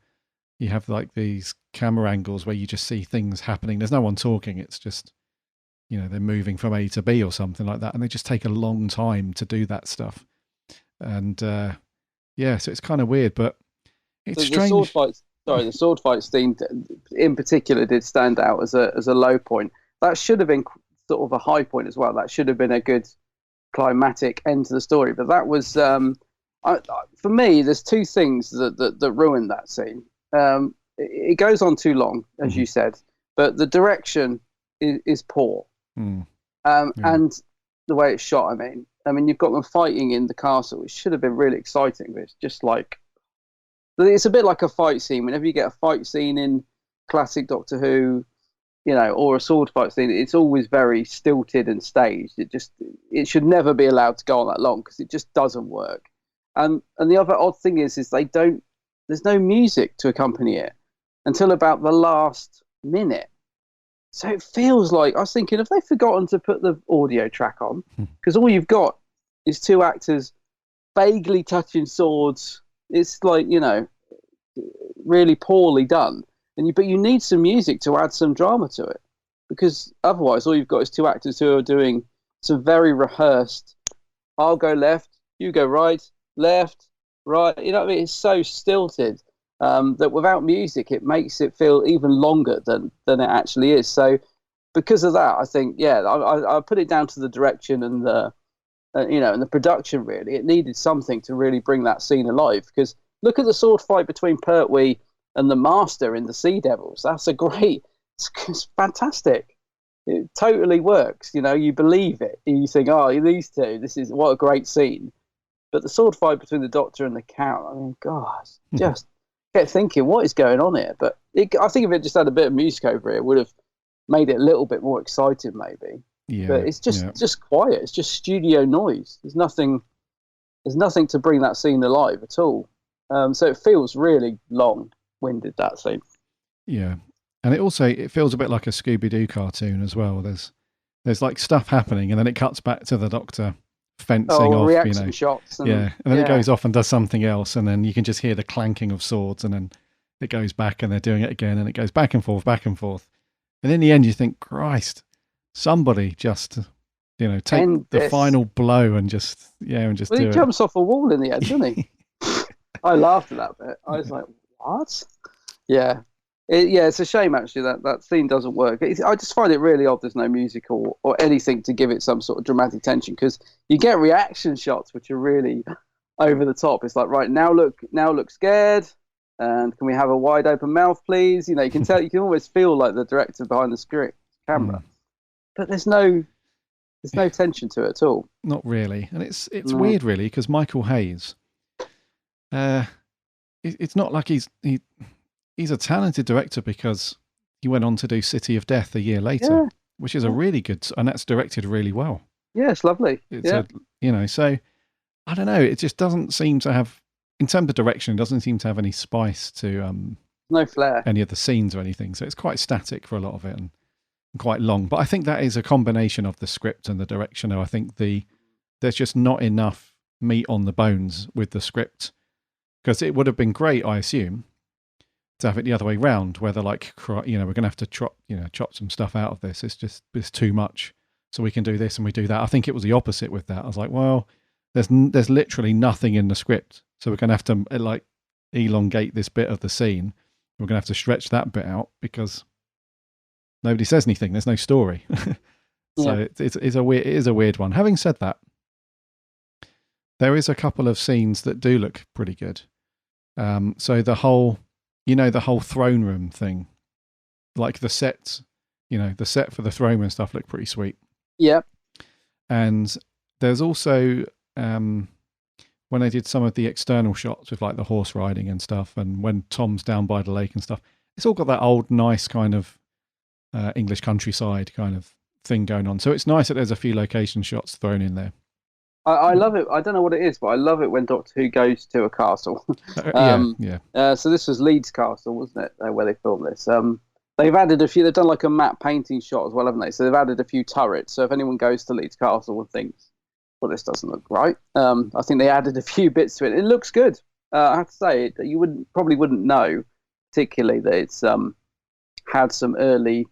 you have like these camera angles where you just see things happening. There's no one talking. It's just, they're moving from A to B or something like that. And they just take a long time to do that stuff. And so it's kind of weird, but it's strange. The sword fight scene in particular did stand out as a low point. That should have been sort of a high point as well. That should have been a good climatic end to the story. But that was, for me, there's two things that ruined that scene. It goes on too long, as you said, but the direction is poor. And the way it's shot, I mean, you've got them fighting in the castle, which should have been really exciting, but it's just like, it's a bit like a fight scene. Whenever you get a fight scene in classic Doctor Who, or a sword fight scene, it's always very stilted and staged. It should never be allowed to go on that long because it just doesn't work. And the other odd thing is there's no music to accompany it until about the last minute. So it feels like, I was thinking, have they forgotten to put the audio track on? Because all you've got is two actors vaguely touching swords. It's like, really poorly done. But you need some music to add some drama to it, because otherwise all you've got is two actors who are doing some very rehearsed, I'll go left, you go right, left, right. You know what I mean? It's so stilted that without music, it makes it feel even longer than it actually is. So because of that, I think, I put it down to the direction and the, and the production, really. It needed something to really bring that scene alive, because look at the sword fight between Pertwee and the Master in the Sea Devils. That's it's fantastic. It totally works. You believe it. You think, these two, what a great scene. But the sword fight between the Doctor and the Count, I mean, gosh, just get thinking, what is going on here? But I think if it just had a bit of music over it would have made it a little bit more exciting, maybe. Yeah, but it's just quiet. It's just studio noise. There's nothing to bring that scene alive at all. So it feels really long-winded, that scene. Yeah, and it feels a bit like a Scooby-Doo cartoon as well. There's like stuff happening, and then it cuts back to the Doctor fencing off. Reaction shots. And then it goes off and does something else, and then you can just hear the clanking of swords, and then it goes back, and they're doing it again, and it goes back and forth, and in the end, you think, Christ. Somebody just, take the final blow and just do it. He jumps off a wall in the end, doesn't he? I laughed at that bit. I was like, what? Yeah. It's a shame, actually, that scene doesn't work. I just find it really odd there's no music or anything to give it some sort of dramatic tension, because you get reaction shots which are really over the top. It's like, right, now look scared, and can we have a wide open mouth, please? You can tell, you can always feel like the director behind the script camera. But there's no tension to it at all. Not really. And it's weird, really, because Michael Hayes, it's not like he's a talented director, because he went on to do City of Death a year later, which is a really good, and that's directed really well. Yeah, it's lovely. So I don't know. It just doesn't seem to have, in terms of direction, it doesn't seem to have any spice to no flair, any of the scenes or anything. So it's quite static for a lot of it and quite long. But I think that is a combination of the script and the direction. I think there's just not enough meat on the bones with the script, because it would have been great, I assume, to have it the other way round, where they're like, we're going to have to chop some stuff out of this. It's too much, so we can do this and we do that. I think it was the opposite with that. I was like, well, there's literally nothing in the script, so we're going to have to elongate this bit of the scene. We're going to have to stretch that bit out because nobody says anything. There's no story. So it is a weird one. Having said that, there is a couple of scenes that do look pretty good. So the whole throne room thing, like the sets, the set for the throne room stuff looked pretty sweet. Yeah. And there's also, when they did some of the external shots with like the horse riding and stuff, and when Tom's down by the lake and stuff, it's all got that old, nice kind of English countryside kind of thing going on. So it's nice that there's a few location shots thrown in there. I love it. I don't know what it is, but I love it when Doctor Who goes to a castle. Yeah. So this was Leeds Castle, wasn't it, where they filmed this? they've added a few. They've done like a matte painting shot as well, haven't they? So they've added a few turrets. So if anyone goes to Leeds Castle and thinks, "Well, this doesn't look right," I think they added a few bits to it. It looks good. I have to say, you probably wouldn't know, particularly that it's had some early,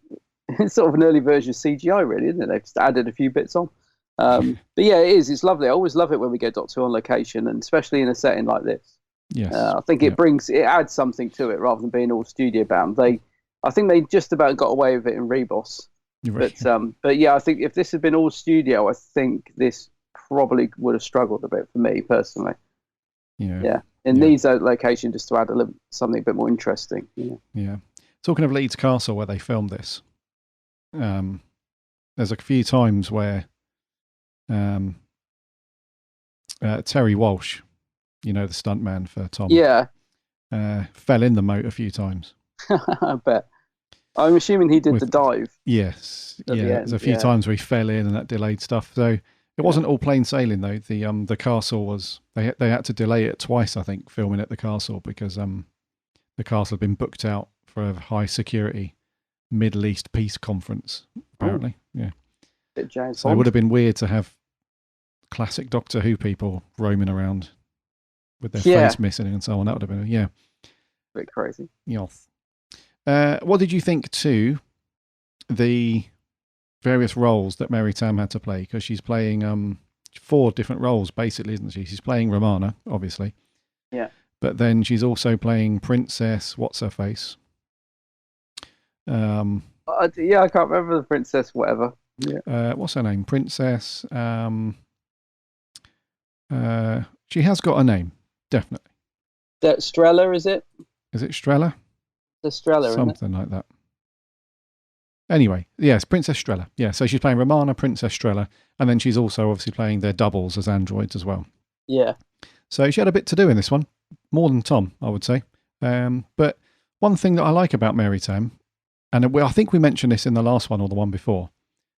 it's sort of an early version of CGI, really, isn't it? They've just added a few bits on. But yeah, it is. It's lovely. I always love it when we get Doctor Who on location, and especially in a setting like this. Yes, I think it adds something to it rather than being all studio bound. I think they just about got away with it in Rebos. Right. But yeah, I think if this had been all studio, I think this probably would have struggled a bit for me personally. Yeah. In these locations, just to add something a bit more interesting. Yeah. Talking of Leeds Castle, where they filmed this, there's a few times where Terry Walsh, the stuntman for Tom, fell in the moat a few times. I bet. I'm assuming he did the dive. Yes, there's a few times where he fell in and that delayed stuff. So it wasn't all plain sailing though. The castle was they had to delay it twice, I think, filming at the castle because the castle had been booked out for a high security Middle East peace conference. Apparently, So it would have been weird to have classic Doctor Who people roaming around with their face missing and so on. That would have been a bit crazy. Yes. What did you think to the various roles that Mary Tam had to play? Because she's playing 4 different roles, basically, isn't she? She's playing Romana, obviously. Yeah. But then she's also playing Princess What's-Her-Face. I can't remember the princess, whatever. Yeah. What's her name? Princess. She has got a name, definitely. Strella, is it? Is it Strella? Strella, something like that. Anyway, yes, Princess Strella. Yeah, so she's playing Romana, Princess Strella, and then she's also obviously playing their doubles as androids as well. Yeah. So she had a bit to do in this one, more than Tom, I would say. But one thing that I like about Mary Tam, and I think we mentioned this in the last one or the one before,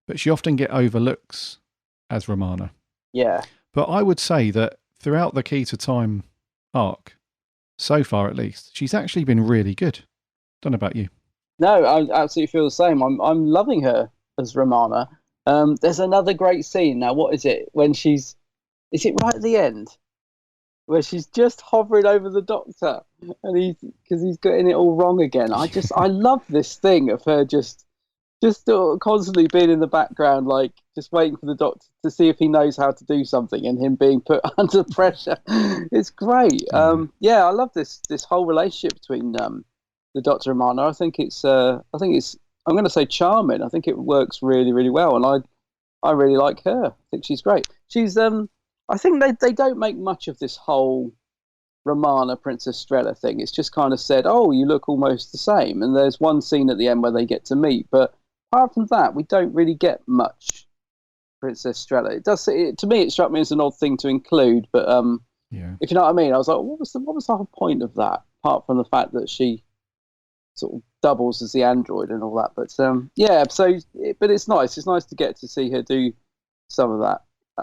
but she often get overlooks as Romana. Yeah. But I would say that throughout the Key to Time arc, so far at least, she's actually been really good. Don't know about you. No, I absolutely feel the same. I'm loving her as Romana. There's another great scene now. What is it? When is it right at the end? Where she's just hovering over the Doctor and because he's getting it all wrong again. I love this thing of her just constantly being in the background, like just waiting for the Doctor to see if he knows how to do something and him being put under pressure. It's great. I love this whole relationship between the Doctor and Romana. I think it's I'm going to say charming. I think it works really, really well, and I really like her. I think she's great. She's I think they don't make much of this whole Romana Princess Strella thing. It's just kind of said, oh, you look almost the same, and there's one scene at the end where they get to meet, but apart from that, we don't really get much Princess Strella. To me, it struck me as an odd thing to include, but if you know what I mean, I was like, what was the whole point of that? Apart from the fact that she sort of doubles as the android and all that, but but it's nice. It's nice to get to see her do some of that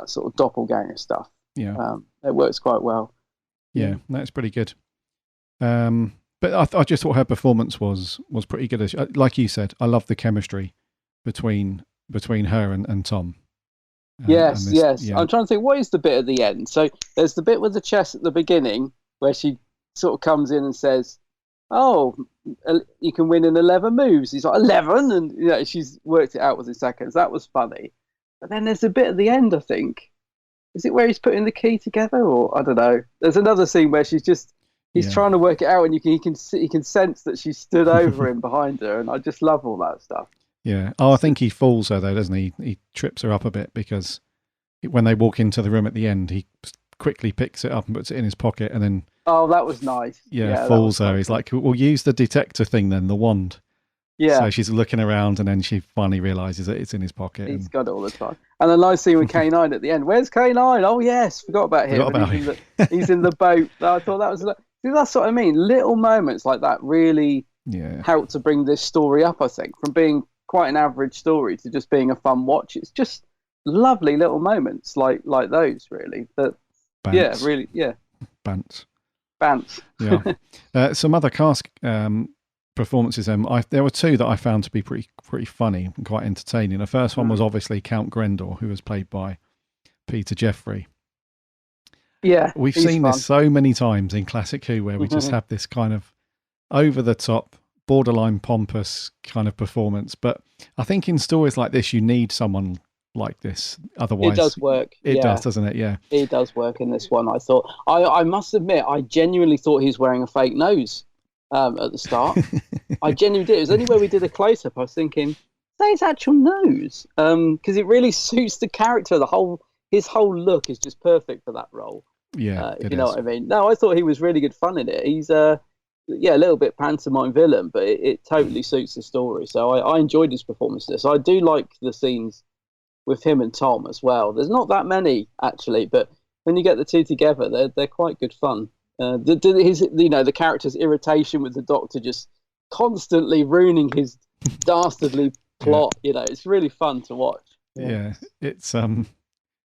sort of doppelganger stuff. Yeah, it works quite well. Yeah, that's pretty good. But I just thought her performance was pretty good. Like you said, I love the chemistry between her and Tom. Yes. I'm trying to think, what is the bit at the end? So there's the bit with the chess at the beginning where she sort of comes in and says, oh, you can win in 11 moves. He's like, 11? And she's worked it out within seconds. That was funny. But then there's a bit at the end, I think. Is it where he's putting the key together? Or I don't know. There's another scene where he's trying to work it out, and he can sense that she stood over him behind her, and I just love all that stuff. Yeah. Oh, I think he fools her though, doesn't he? He trips her up a bit because when they walk into the room at the end, he quickly picks it up and puts it in his pocket, and then that was nice. Yeah, fools her. He's like, "We'll use the detector thing then, the wand." Yeah. So she's looking around, and then she finally realises that it's in his pocket. He's got it all the time. And a nice scene with K9 at the end. Where's K9? Oh yes, forgot about him. He's in the boat. I thought that was. That's what I mean. Little moments like that really help to bring this story up, I think, from being quite an average story to just being a fun watch. It's just lovely little moments like those, really. But Bants. Bants. Yeah. Some other cast performances. There were two that I found to be pretty funny and quite entertaining. The first one was obviously Count Grendor, who was played by Peter Jeffrey. Yeah, we've seen this so many times in Classic Who, where we just have this kind of over the top, borderline pompous kind of performance. But I think in stories like this, you need someone like this. Otherwise, it does work. It does, doesn't it? Yeah, it does work in this one. I thought. I must admit, I genuinely thought he was wearing a fake nose at the start. I genuinely did. It was only where we did a close up. I was thinking, is that his actual nose? Because it really suits the character. His whole look is just perfect for that role. Yeah, if you know what I mean. No, I thought he was really good fun in it. He's a little bit pantomime villain, but it totally suits the story. So I enjoyed his performance. So I do like the scenes with him and Tom as well. There's not that many actually, but when you get the two together, they're quite good fun. The character's irritation with the Doctor just constantly ruining his dastardly plot. Yeah. It's really fun to watch. Yeah,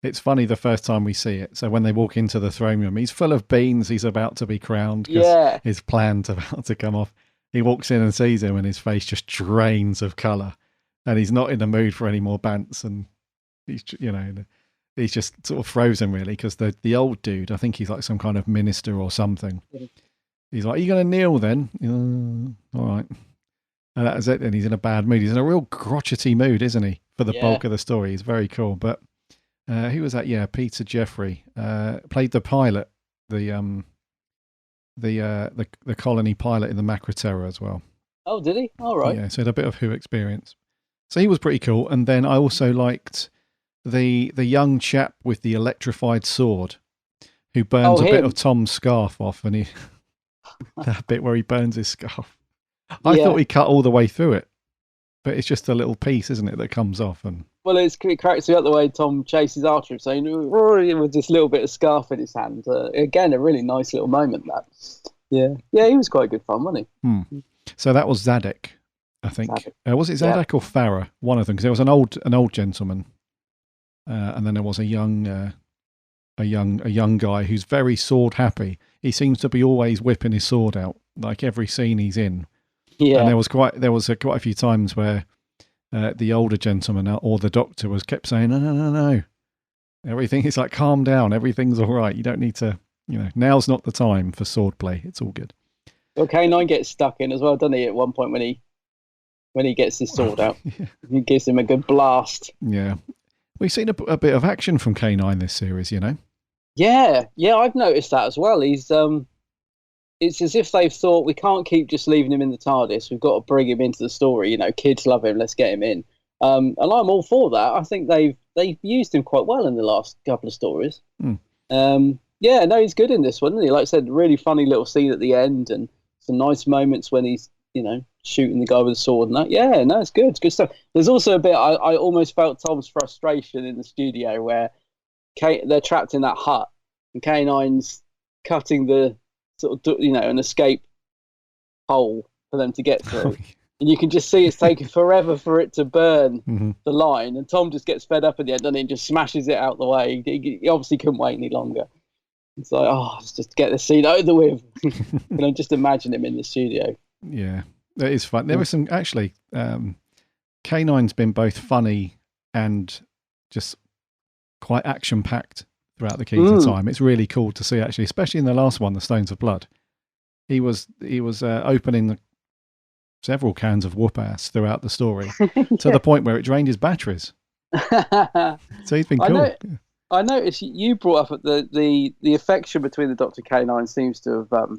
it's funny the first time we see it. So when they walk into the throne room, he's full of beans. He's about to be crowned because his plan's about to come off. He walks in and sees him, and his face just drains of colour, and he's not in the mood for any more bants. And he's just sort of frozen really, because the old dude, I think he's like some kind of minister or something. He's like, "Are you going to kneel then?" All right. And that is it. And he's in a bad mood. He's in a real crotchety mood, isn't he? For the bulk of the story, he's very cool, but. Who was that? Yeah, Peter Jeffrey played the pilot, the colony pilot in the Macra Terror as well. Oh, did he? All right. Yeah, so he had a bit of Who experience. So he was pretty cool. And then I also liked the young chap with the electrified sword, who burns a bit of Tom's scarf off, and he that bit where he burns his scarf. I thought he cut all the way through it, but it's just a little piece, isn't it, that comes off and. Well, it cracks me up the way Tom chases after him, saying with this little bit of scarf in his hand. Again, a really nice little moment. That, he was quite good fun, wasn't he? So that was Zadek, I think. Was it Zadek or Farah? One of them, because there was an old gentleman, and then there was a young guy who's very sword happy. He seems to be always whipping his sword out, like every scene he's in. Yeah, and there was quite a few times where. The older gentleman or the Doctor kept saying, no. Everything is like, calm down. Everything's all right. You don't need to, now's not the time for swordplay. It's all good. Well, K9 gets stuck in as well, doesn't he? At one point when he gets his sword out, he gives him a good blast. Yeah, we've seen a bit of action from K9 this series, Yeah, I've noticed that as well. He's It's as if they've thought, we can't keep just leaving him in the TARDIS. We've got to bring him into the story. Kids love him. Let's get him in. And I'm all for that. I think they've used him quite well in the last couple of stories. He's good in this one, isn't he? Like I said, really funny little scene at the end, and some nice moments when he's shooting the guy with the sword and that. Yeah, no, it's good. It's good stuff. There's also a bit I almost felt Tom's frustration in the studio where they're trapped in that hut and K9's cutting the sort of, an escape hole for them to get through. And you can just see it's taking forever for it to burn the line. And Tom just gets fed up at the end, doesn't he? And just smashes it out the way. He obviously couldn't wait any longer. It's like, let's just get the scene over with. And I just imagine him in the studio. Yeah, it is fun. There was some, actually, K9's been both funny and just quite action-packed throughout the Keys of Time. It's really cool to see, actually, especially in the last one, The Stones of Blood. He was opening several cans of whoop ass throughout the story to the point where it drained his batteries. So he's been cool. I noticed you brought up the affection between the Dr. K9 seems to have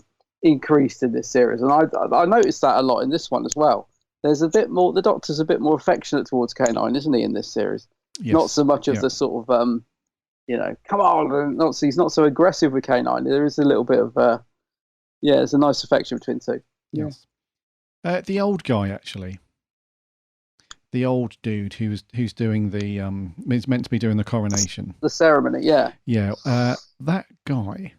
increased in this series, and I noticed that a lot in this one as well. There's a bit more. The Doctor's a bit more affectionate towards K9, isn't he, in this series? Yes. Not so much of the sort of come on, he's not so aggressive with K9. There is a little bit of there's a nice affection between the two. Yes. The old guy, actually. The old dude who's doing the is meant to be doing the coronation. The ceremony, yeah. Yeah. That guy,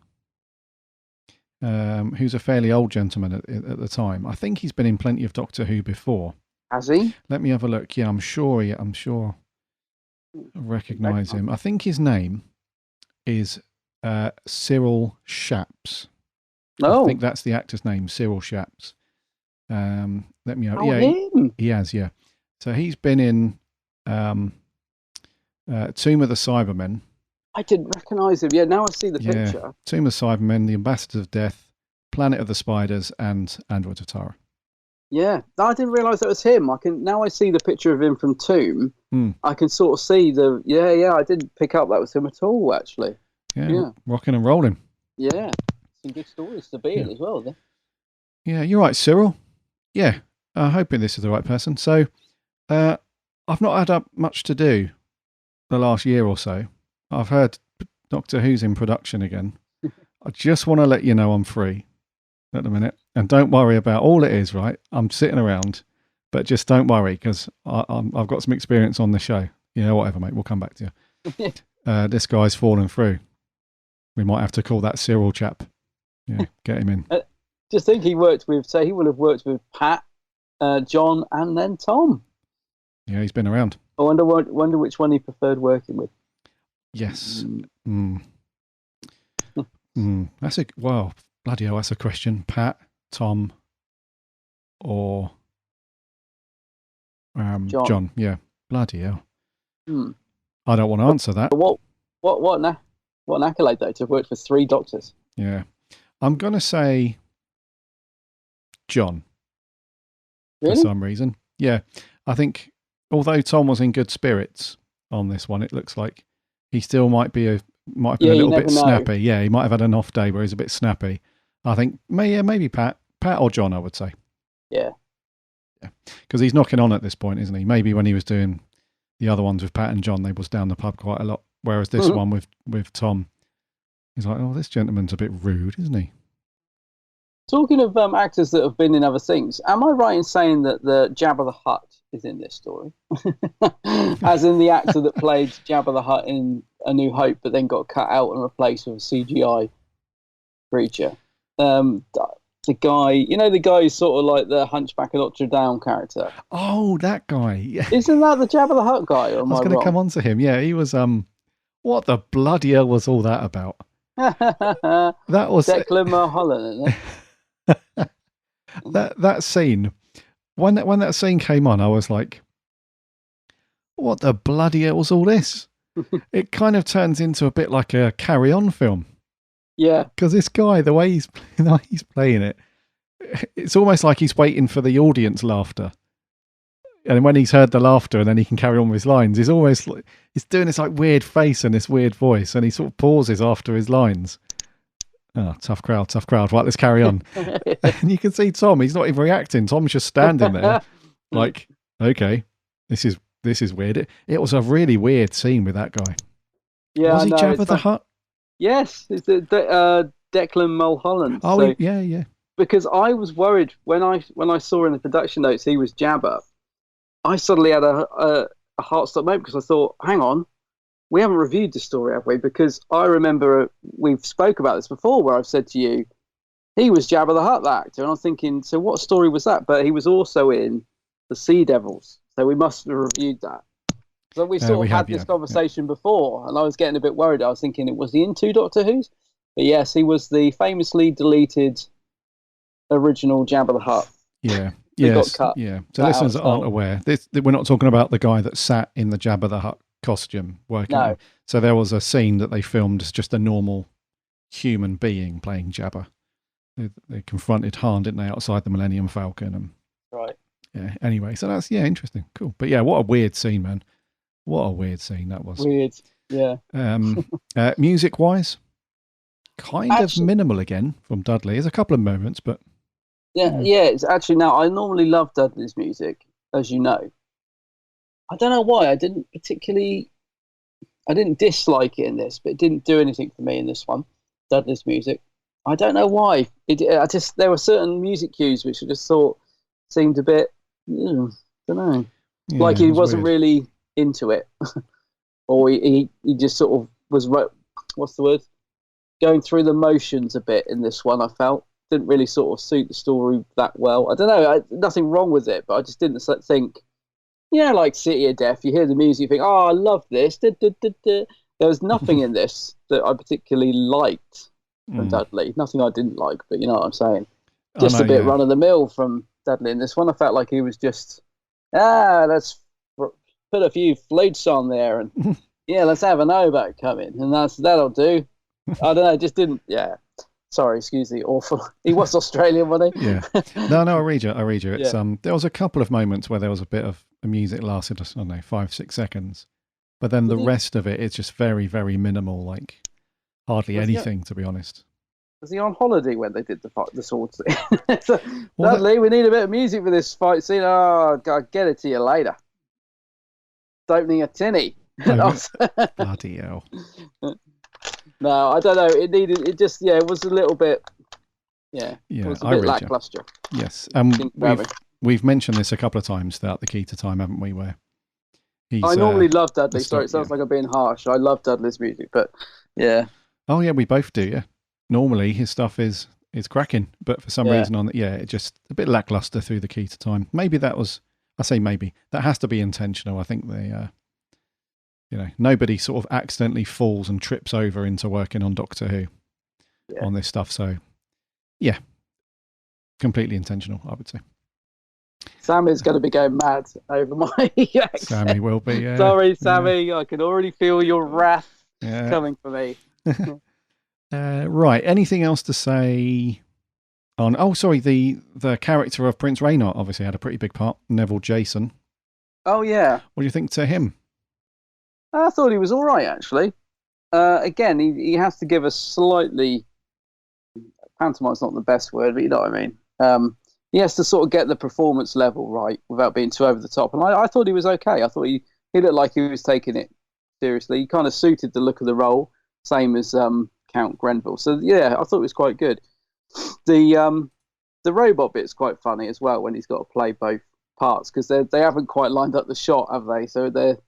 who's a fairly old gentleman at the time. I think he's been in plenty of Doctor Who before. Has he? Let me have a look. Yeah, I'm sure I recognise him. I think his name is Cyril Shaps. Oh. I think that's the actor's name, Cyril Shaps. Let me know. Oh, yeah, him. he has. Yeah. So he's been in Tomb of the Cybermen. I didn't recognise him. Yeah, now I see the Yeah. picture. Tomb of the Cybermen, The Ambassadors of Death, Planet of the Spiders, and Androids of Tara. Yeah, I didn't realise that was him. Now I see the picture of him from Tomb. I can sort of see the. Yeah. I didn't pick up that was him at all. Actually. Yeah. Rocking and rolling. Yeah, some good stories to be in as well. Then. Yeah, you're right, Cyril. Yeah, hoping this is the right person. So, I've not had up much to do the last year or so. I've heard Doctor Who's in production again. I just want to let you know I'm free at the minute. And don't worry about all it is, right? I'm sitting around, but just don't worry because I've got some experience on the show. Yeah, whatever, mate. We'll come back to you. This guy's fallen through. We might have to call that Cyril chap. Yeah, get him in. Just think he would have worked with Pat, John, and then Tom. Yeah, he's been around. I wonder which one he preferred working with. Yes. That's bloody hell, that's a question. Pat, Tom, or John. Yeah, bloody hell. I don't want to answer that. What an accolade though to have worked for 3 doctors. Yeah, I'm gonna say John. Really? For some reason. Yeah, I think although Tom was in good spirits on this one, it looks like he still might have been a little bit snappy. Yeah, he might have had an off day where he's a bit snappy. I think maybe Pat or John, I would say. Yeah. Because he's knocking on at this point, isn't he? Maybe when he was doing the other ones with Pat and John, they was down the pub quite a lot. Whereas this one with Tom, he's like, oh, this gentleman's a bit rude, isn't he? Talking of actors that have been in other things, am I right in saying that the Jabba the Hutt is in this story? As in the actor that played Jabba the Hutt in A New Hope, but then got cut out and replaced with a CGI creature. The guy, the guy who's sort of like the Hunchback of Notre Dame character. Oh, that guy. Yeah. Isn't that the Jabba the Hutt guy? Or I was going to come on to him. Yeah, he was. What the bloody hell was all that about? That was Declan Mulholland, isn't it? that scene. When that scene came on, I was like, "What the bloody hell was all this?" It kind of turns into a bit like a Carry On film. Yeah, because this guy, the way he's playing it, it's almost like he's waiting for the audience laughter. And when he's heard the laughter, and then he can carry on with his lines, he's almost like he's doing this like weird face and this weird voice, and he sort of pauses after his lines. Oh, tough crowd. Right, let's carry on. And you can see Tom; he's not even reacting. Tom's just standing there, like, okay, this is weird. It was a really weird scene with that guy. Yeah, was he Jabba the Hutt? Yes, it's Declan Mulholland. Oh, so, yeah. Because I was worried when I saw in the production notes he was Jabba. I suddenly had a heart stop moment because I thought, hang on, we haven't reviewed this story, have we? Because I remember we've spoke about this before where I've said to you, he was Jabba the Hutt, the actor. And I'm thinking, so what story was that? But he was also in The Sea Devils. So we must have reviewed that. So we had this conversation before, and I was getting a bit worried. I was thinking, was he in 2 Doctor Who's? But yes, he was the famously deleted original Jabba the Hutt. Yeah. Yes, got cut. Yeah. So listeners that aren't aware, we're not talking about the guy that sat in the Jabba the Hutt costume working. No. So there was a scene that they filmed as just a normal human being playing Jabba. They confronted Han, didn't they, outside the Millennium Falcon? And, right. Yeah. Anyway, so that's interesting, cool. But yeah, what a weird scene, man. What a weird scene that was. Weird. Yeah. Music wise, kind of minimal again from Dudley. There's a couple of moments, but. Yeah. It's actually now. I normally love Dudley's music, as you know. I don't know why. I didn't dislike it in this, but it didn't do anything for me in this one. Dudley's music. I don't know why. There were certain music cues which I just thought seemed a bit. Don't know. Yeah, like he wasn't really into it, or he just sort of was. What's the word? Going through the motions a bit in this one. I felt. Didn't really sort of suit the story that well. I don't know. Nothing wrong with it, but I just didn't think. Like City of Death, you hear the music, you think, "Oh, I love this." There was nothing in this that I particularly liked from Dudley. Nothing I didn't like, but you know what I'm saying. Just a bit run of the mill from Dudley in this one. I felt like he was just, let's put a few flutes on there and let's have an oboe come in and that'll do. I don't know, it just didn't. Yeah, sorry, excuse the awful. He was Australian, wasn't he? Yeah. No, I read you. It's there was a couple of moments where there was a bit of the music lasted, I don't know, 5-6 seconds, but then the rest of it is just very, very minimal, like hardly anything, to be honest. Was he on holiday when they did the sword scene? Dudley, we need a bit of music for this fight scene. Oh, I'll get it to you later. Opening a tinny. Bloody hell. No, I don't know. It just was a little bit, it was a bit lackluster. Yes. We've mentioned this a couple of times throughout the Key to Time, haven't we, where I normally love Dudley. Sorry, it sounds like I'm being harsh. I love Dudley's music, but yeah. Oh, yeah, we both do, yeah. Normally his stuff is cracking, but for some reason it just a bit lackluster through the Key to Time. Maybe that has to be intentional. I think they nobody sort of accidentally falls and trips over into working on Doctor Who on this stuff. So yeah, completely intentional, I would say. Sammy's going to be going mad over my accent. Sammy will be. Yeah. Sorry, Sammy. Yeah. I can already feel your wrath coming for me. Right. Anything else to say on? Oh, sorry. The character of Prince Reynard obviously had a pretty big part. Neville Jason. Oh yeah. What do you think to him? I thought he was all right actually. Again, he has to give a slightly. Pantomime's not the best word, but you know what I mean. He has to sort of get the performance level right without being too over the top. And I thought he was okay. I thought he looked like he was taking it seriously. He kind of suited the look of the role, same as Count Grenville. So yeah, I thought it was quite good. The robot bit's quite funny as well when he's got to play both parts because they haven't quite lined up the shot, have they? So the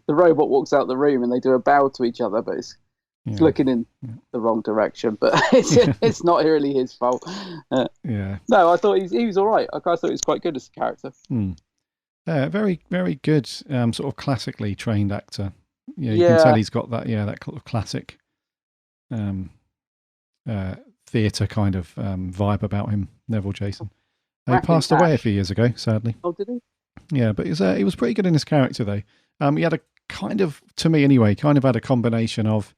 robot walks out the room and they do a bow to each other, but it's looking in the wrong direction. But it's not really his fault. No, I thought he was all right. I thought he was quite good as a character. Very, very good. Sort of classically trained actor. Yeah, you can tell he's got that. Yeah, that kind of classic theatre kind of vibe about him. Neville Jason. He passed away a few years ago, sadly. Oh, did he? Yeah, but he was pretty good in his character though. He had a kind of, to me anyway, had a combination of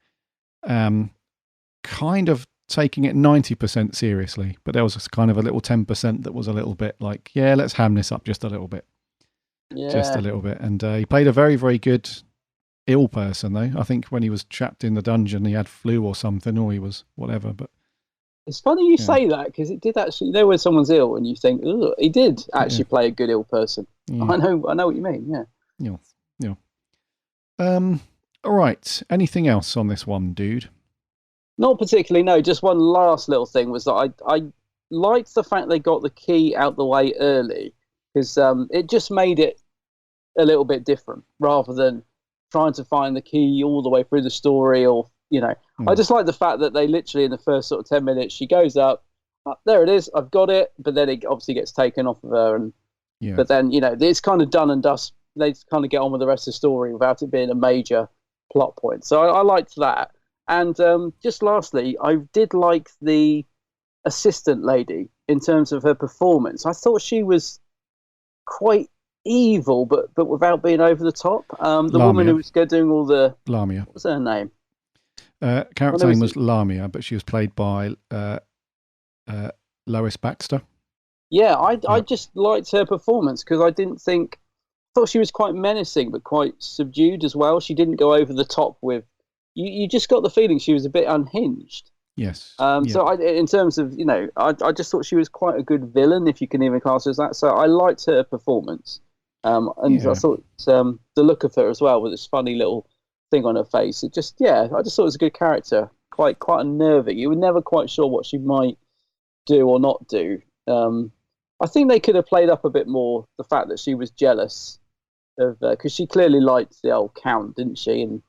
kind of taking it 90% seriously, but there was kind of a little 10% that was a little bit like, let's ham this up just a little bit. Just a little bit. And he played a very, very good ill person though. I think when he was trapped in the dungeon, he had flu or something, or he was whatever. But it's funny you say that because it did actually, when someone's ill and you think, oh, he did actually play a good ill person. Yeah. I know what you mean. Yeah. All right. Anything else on this one, dude? Not particularly, no. Just one last little thing was that I liked the fact they got the key out the way early because it just made it a little bit different rather than trying to find the key all the way through the story or, I just like the fact that they literally in the first sort of 10 minutes, she goes up, there it is, I've got it, but then it obviously gets taken off of her. But then, it's kind of done and dust. They kind of get on with the rest of the story without it being a major plot point. So I liked that. And just lastly, I did like the assistant lady in terms of her performance. I thought she was quite evil, but without being over the top. The Lamia. Woman who was doing all the... Lamia. What was her name? Character name was Lamia, but she was played by Lois Baxter. Yeah, I just liked her performance because I thought she was quite menacing, but quite subdued as well. She didn't go over the top with... You just got the feeling she was a bit unhinged. Yes. So in terms of, I just thought she was quite a good villain, if you can even class her as that. So I liked her performance. I thought the look of her as well, with this funny little thing on her face. It just, I just thought it was a good character. Quite unnerving. You were never quite sure what she might do or not do. I think they could have played up a bit more the fact that she was jealous of, because she clearly liked the old Count, didn't she? And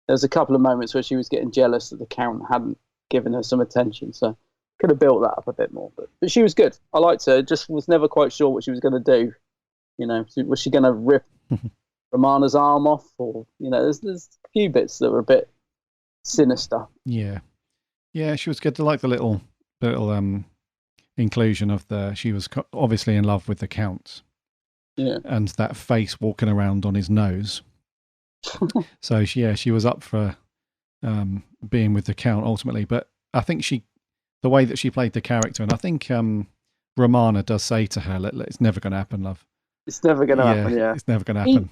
there was a couple of moments where she was getting jealous that the Count hadn't given her some attention. So could have built that up a bit more. But she was good. I liked her. Just was never quite sure what she was going to do. Was she going to rip Romana's arm off, or there's a few bits that were a bit sinister. Yeah, she was good. To like the little inclusion of she was obviously in love with the Count. Yeah. And that face walking around on his nose. So she was up for being with the Count ultimately. But I think the way that she played the character, and I think Romana does say to her, "It's never going to happen, love. It's never going to happen." Yeah, it's never going to happen.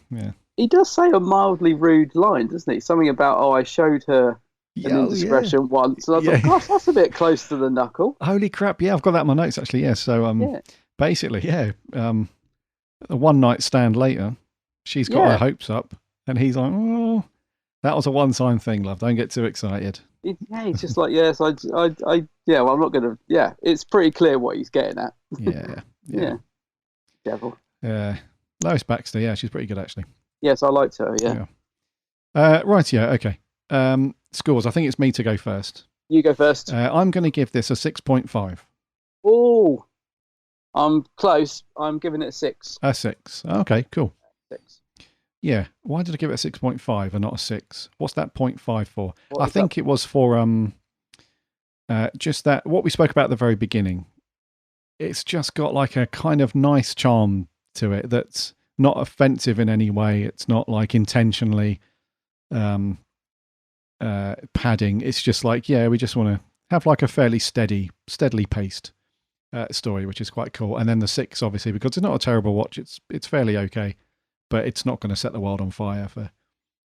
He does say a mildly rude line, doesn't he? Something about, I showed her an indiscretion once. And I thought, gosh, that's a bit close to the knuckle. Holy crap! Yeah, I've got that in my notes actually. Yeah, so basically, a one night stand later, she's got her hopes up, and he's like, "Oh, that was a one-time thing, love. Don't get too excited." He's just like, yes, well, I'm not going to. Yeah, it's pretty clear what he's getting at. Yeah. Devil. Lois Baxter. Yeah, she's pretty good actually. Yes, I liked her. Yeah. Right. Yeah. Okay. Scores. I think it's me to go first. You go first. I'm going to give this a 6.5. Oh. I'm close. I'm giving it a 6. A 6. Okay, cool. 6. Yeah. Why did I give it a 6.5 and not a 6? What's that 0.5 for? I think it was for just that what we spoke about at the very beginning. It's just got like a kind of nice charm to it that's not offensive in any way. It's not like intentionally padding. It's just like, we just want to have like a fairly steadily paced story, which is quite cool. And then the 6, obviously, because it's not a terrible watch. It's fairly okay, but it's not going to set the world on fire for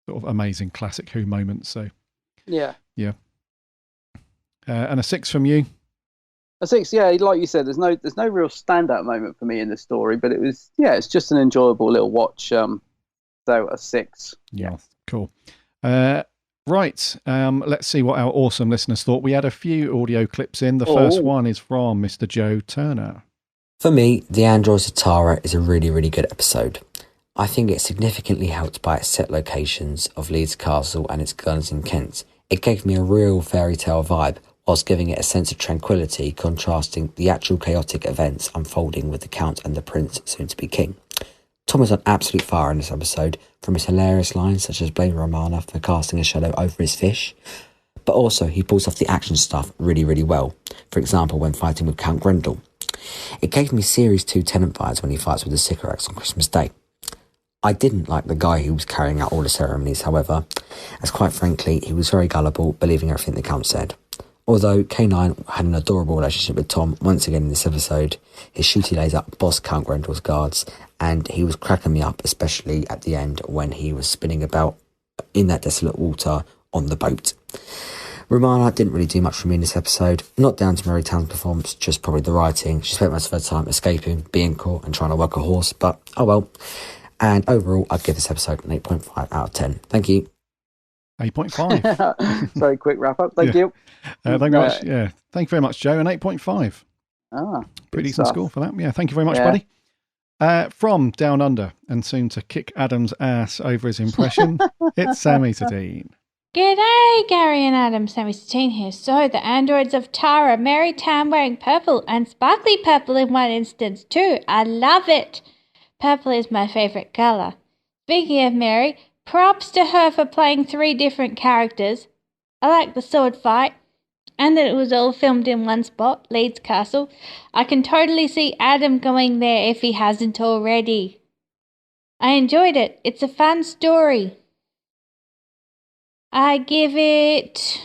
sort of amazing classic Who moments. So yeah. And a 6 from you. A 6, like you said, there's no real standout moment for me in the story, but it's just an enjoyable little watch. So a 6. Yeah, cool. Right, let's see what our awesome listeners thought. We had a few audio clips in. The first one is from Mr. Joe Turner. For me, The Androids of Tara is a really, really good episode. I think it's significantly helped by its set locations of Leeds Castle and its guns in Kent. It gave me a real fairy tale vibe, whilst giving it a sense of tranquility, contrasting the actual chaotic events unfolding with the Count and the Prince, soon to be King. Tom is on absolute fire in this episode, from his hilarious lines such as blame Romana for casting a shadow over his fish, but also he pulls off the action stuff really, really well, for example when fighting with Count Grendel. It gave me Series 2 Tennant vibes when he fights with the Sycorax on Christmas Day. I didn't like the guy who was carrying out all the ceremonies, however, as quite frankly he was very gullible, believing everything the Count said. Although K9 had an adorable relationship with Tom once again in this episode, his shooty lays up boss Count Grendel's guards, and he was cracking me up, especially at the end when he was spinning about in that desolate water on the boat. Romana didn't really do much for me in this episode, not down to Mary Town's performance, just probably the writing. She spent most of her time escaping, being caught and trying to work a horse, but oh well. And overall, I'd give this episode an 8.5 out of 10. Thank you. 8.5. Very quick wrap up. Thank you. Thank you very much. Yeah, thank you very much, Joe. An 8.5. Pretty decent score for that. Yeah, thank you very much, buddy. From Down Under, and soon to kick Adam's ass over his impression, it's Sammy Tadine. G'day, Gary and Adam. Sammy Satine here. So, the androids of Tara, Mary Tam wearing purple and sparkly purple in one instance too. I love it. Purple is my favourite colour. Speaking of Mary, props to her for playing 3 different characters. I like the sword fight, and that it was all filmed in one spot, Leeds Castle. I can totally see Adam going there if he hasn't already. I enjoyed it. It's a fun story. I give it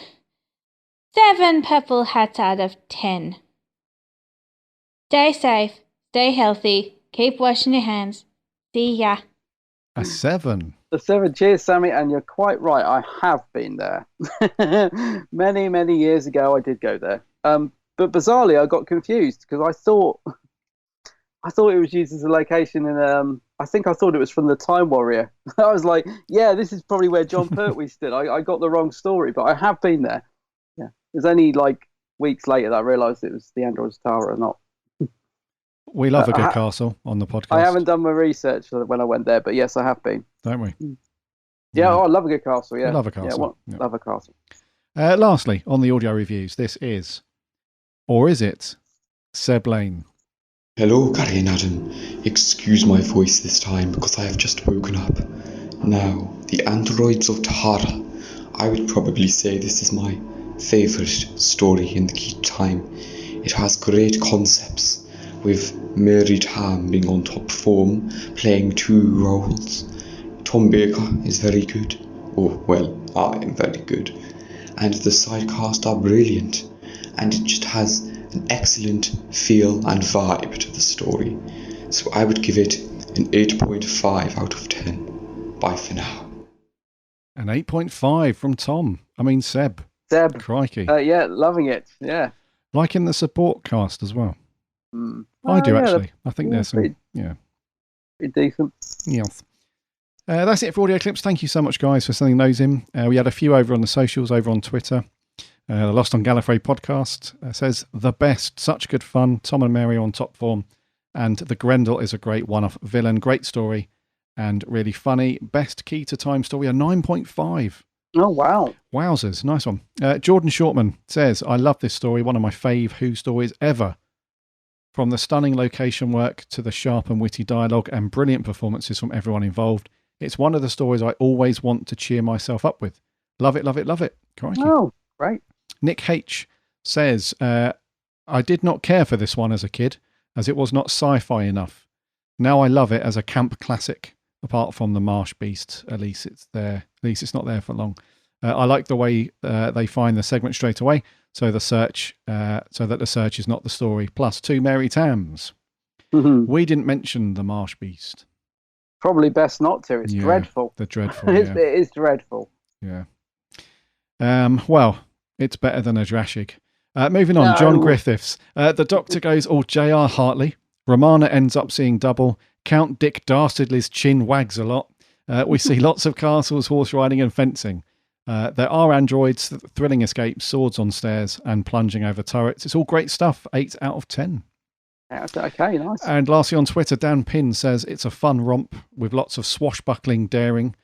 7 purple hats out of 10. Stay safe, stay healthy, keep washing your hands. See ya. A 7. The 7. Cheers, Sammy. And you're quite right. I have been there. many, many years ago, I did go there. But bizarrely, I got confused because I thought it was used as a location in. I think I thought it was from the Time Warrior. I was like, yeah, this is probably where John Pertwee stood. I got the wrong story, but I have been there. Yeah, it was only like weeks later that I realised it was the Androids Tower or not. We love a good castle on the podcast. I haven't done my research when I went there, but yes, I have been. Don't we? Yeah, I love a good castle. Yeah, I love a castle. Yeah, love a castle. Lastly, on the audio reviews, this is, or is it, Seb Lane? Hello, Gary and Adam. Excuse my voice this time because I have just woken up. Now, the Androids of Tara. I would probably say this is my favourite story in the Geek Time. It has great concepts, with Mary Tam being on top form, playing 2 roles. Tom Baker is very good. Oh, well, I am very good. And the side cast are brilliant. And it just has an excellent feel and vibe to the story. So I would give it an 8.5 out of 10. Bye for now. An 8.5 from Tom. I mean, Seb. Seb. Crikey. Yeah, loving it. Yeah. Liking the support cast as well. Mm. I do, actually. I think there's some... Pretty decent. Yes. That's it for Audio Clips. Thank you so much, guys, for sending those in. We had a few over on the socials, over on Twitter. The Lost on Gallifrey podcast says, the best, such good fun, Tom and Mary on top form, and the Grendel is a great one-off villain, great story, and really funny. Best key to time story, a 9.5. Oh, wow. Wowzers, nice one. Jordan Shortman says, I love this story, one of my fave Who stories ever. From the stunning location work to the sharp and witty dialogue and brilliant performances from everyone involved, it's one of the stories I always want to cheer myself up with. Love it, love it, love it. Crikey. Oh, great. Nick H. says, I did not care for this one as a kid, as it was not sci-fi enough. Now I love it as a camp classic, apart from the Marsh Beast. At least it's there. At least it's not there for long. I like the way they find the segment straight away, so the search, so that the search is not the story. Plus 2 Mary Tams. Mm-hmm. We didn't mention the Marsh Beast. Probably best not to. It's dreadful. The dreadful. It is dreadful. Yeah. Well, it's better than a Drashig. Moving on, John Griffiths. The Doctor goes all J.R. Hartley. Romana ends up seeing double. Count Dick Dastardly's chin wags a lot. We see lots of castles, horse riding and fencing. There are androids, thrilling escapes, swords on stairs and plunging over turrets. It's all great stuff. 8 out of 10. Okay, nice. And lastly on Twitter, Dan Pinn says it's a fun romp with lots of swashbuckling daring.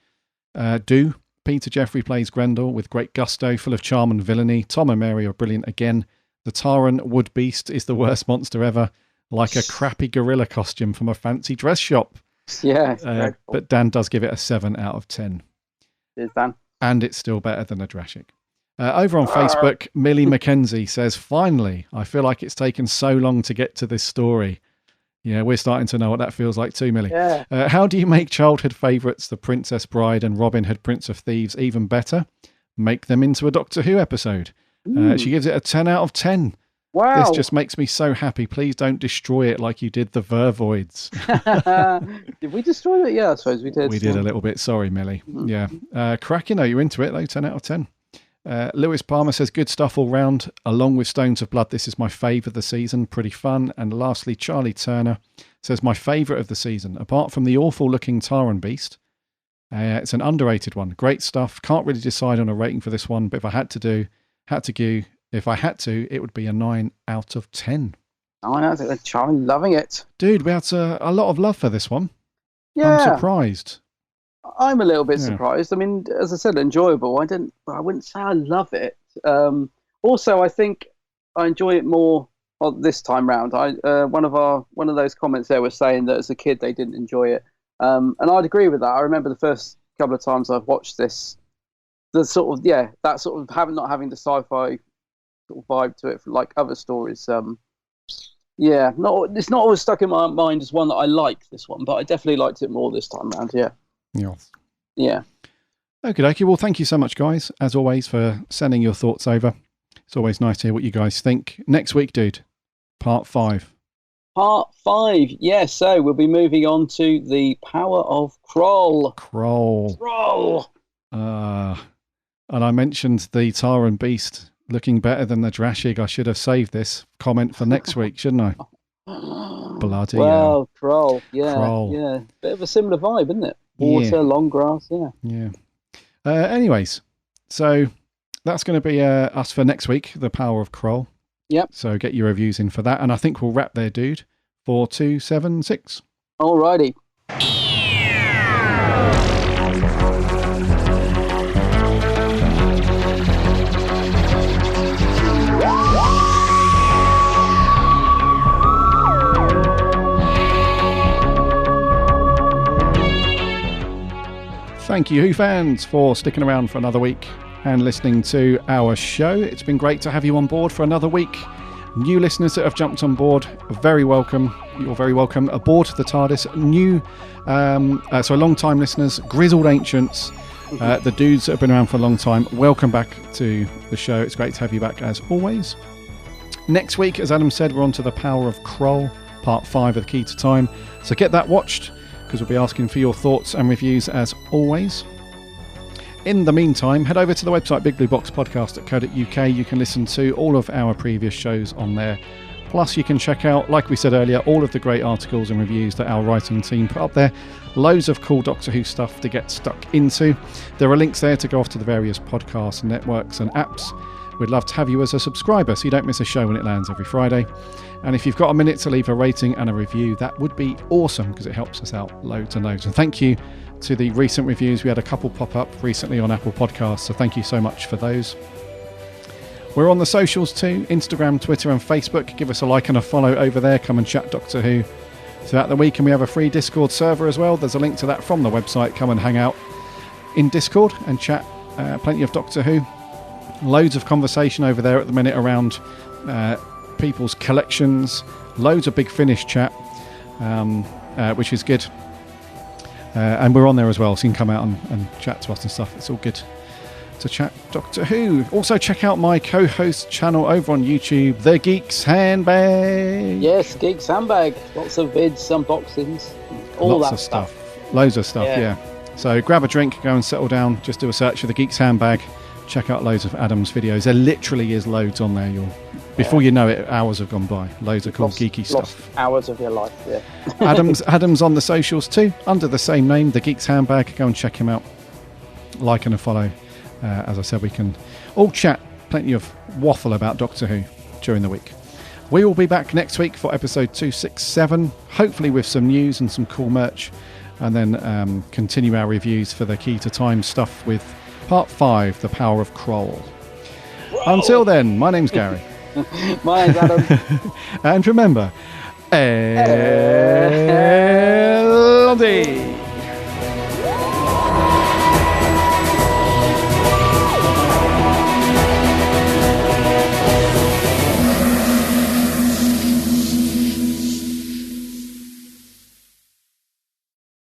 Peter Jeffrey plays Grendel with great gusto, full of charm and villainy. Tom and Mary are brilliant again. The Taran Wood Beast is the worst monster ever, like a crappy gorilla costume from a fancy dress shop. Yeah, but Dan does give it a 7 out of 10. Cheers, Dan. And it's still better than a Drashig. Over on Facebook, Millie McKenzie says, finally, I feel like it's taken so long to get to this story. Yeah, we're starting to know what that feels like too, Millie. Yeah. How do you make childhood favourites, The Princess Bride and Robin Hood, Prince of Thieves, even better? Make them into a Doctor Who episode. She gives it a 10 out of 10. Wow. This just makes me so happy. Please don't destroy it like you did the Vervoids. Did we destroy it? Yeah, I suppose we did. We did a little bit. Sorry, Millie. Yeah. Cracking though. You're into it though. 10 out of 10. Lewis Palmer says, good stuff all round. Along with Stones of Blood, this is my favourite of the season. Pretty fun. And lastly, Charlie Turner says, my favourite of the season, apart from the awful looking Taran Beast. It's an underrated one. Great stuff. Can't really decide on a rating for this one, but if I had to, it would be a 9 out of 10. Oh, I know. Charlie loving it. Dude, we had a lot of love for this one. Yeah. I'm surprised. I'm a little bit surprised. I mean, as I said, enjoyable. I wouldn't say I love it. Also, I think I enjoy it more this time round. One of those comments there was saying that as a kid they didn't enjoy it, and I'd agree with that. I remember the first couple of times I've watched this, not having the sci-fi sort of vibe to it like other stories. It's not always stuck in my mind as one that I like, this one, but I definitely liked it more this time around. Yeah. Okay. Well, thank you so much, guys, as always, for sending your thoughts over. It's always nice to hear what you guys think. Next week, dude, part 5. Part 5, yeah. So we'll be moving on to the power of Kroll. And I mentioned the Taran Beast looking better than the Drashig. I should have saved this comment for next week, shouldn't I? Bloody hell. Kroll. Yeah. Bit of a similar vibe, isn't it? Water, long grass, yeah. Anyways, so that's going to be us for next week, the power of Kroll. Yep. So get your reviews in for that, and I think we'll wrap there, dude, for 276. Alrighty. Thank you, Who fans, for sticking around for another week and listening to our show. It's been great to have you on board for another week. New listeners that have jumped on board, very welcome. You're very welcome aboard the TARDIS. Long-time listeners, grizzled ancients, the dudes that have been around for a long time, welcome back to the show. It's great to have you back as always. Next week, as Adam said, we're on to The Power of Kroll, part 5 of The Key to Time. So get that watched, because we'll be asking for your thoughts and reviews as always. In the meantime, head over to the website bigblueboxpodcast.co.uk. You can listen to all of our previous shows on there. Plus, you can check out, like we said earlier, all of the great articles and reviews that our writing team put up there. Loads of cool Doctor Who stuff to get stuck into. There are links there to go off to the various podcast networks and apps. We'd love to have you as a subscriber so you don't miss a show when it lands every Friday. And if you've got a minute to leave a rating and a review, that would be awesome, because it helps us out loads and loads. And thank you to the recent reviews. We had a couple pop up recently on Apple Podcasts, so thank you so much for those. We're on the socials too, Instagram, Twitter and Facebook. Give us a like and a follow over there. Come and chat Doctor Who throughout the week. And we have a free Discord server as well. There's a link to that from the website. Come and hang out in Discord and chat plenty of Doctor Who. Loads of conversation over there at the minute around people's collections. Loads of Big Finish chat, which is good. And we're on there as well, so you can come out and chat to us and stuff. It's all good to chat Doctor Who. Also, check out my co-host channel over on YouTube, The Geek's Handbag. Yes, Geek's Handbag. Lots of vids, unboxings, Lots of stuff. Loads of stuff, yeah. So grab a drink, go and settle down. Just do a search for The Geek's Handbag. Check out loads of Adam's videos. There literally is loads on there. Before you know it, hours have gone by. Loads of cool geeky stuff. Hours of your life, yeah. Adam's on the socials too, under the same name, The Geek's Handbag. Go and check him out. Like and a follow. As I said, we can all chat, plenty of waffle about Doctor Who during the week. We will be back next week for episode 267, hopefully with some news and some cool merch, and then continue our reviews for the Key to Time stuff with part 5, The Power of Kroll. Whoa. Until then, my name's Gary. My name's Adam. And remember,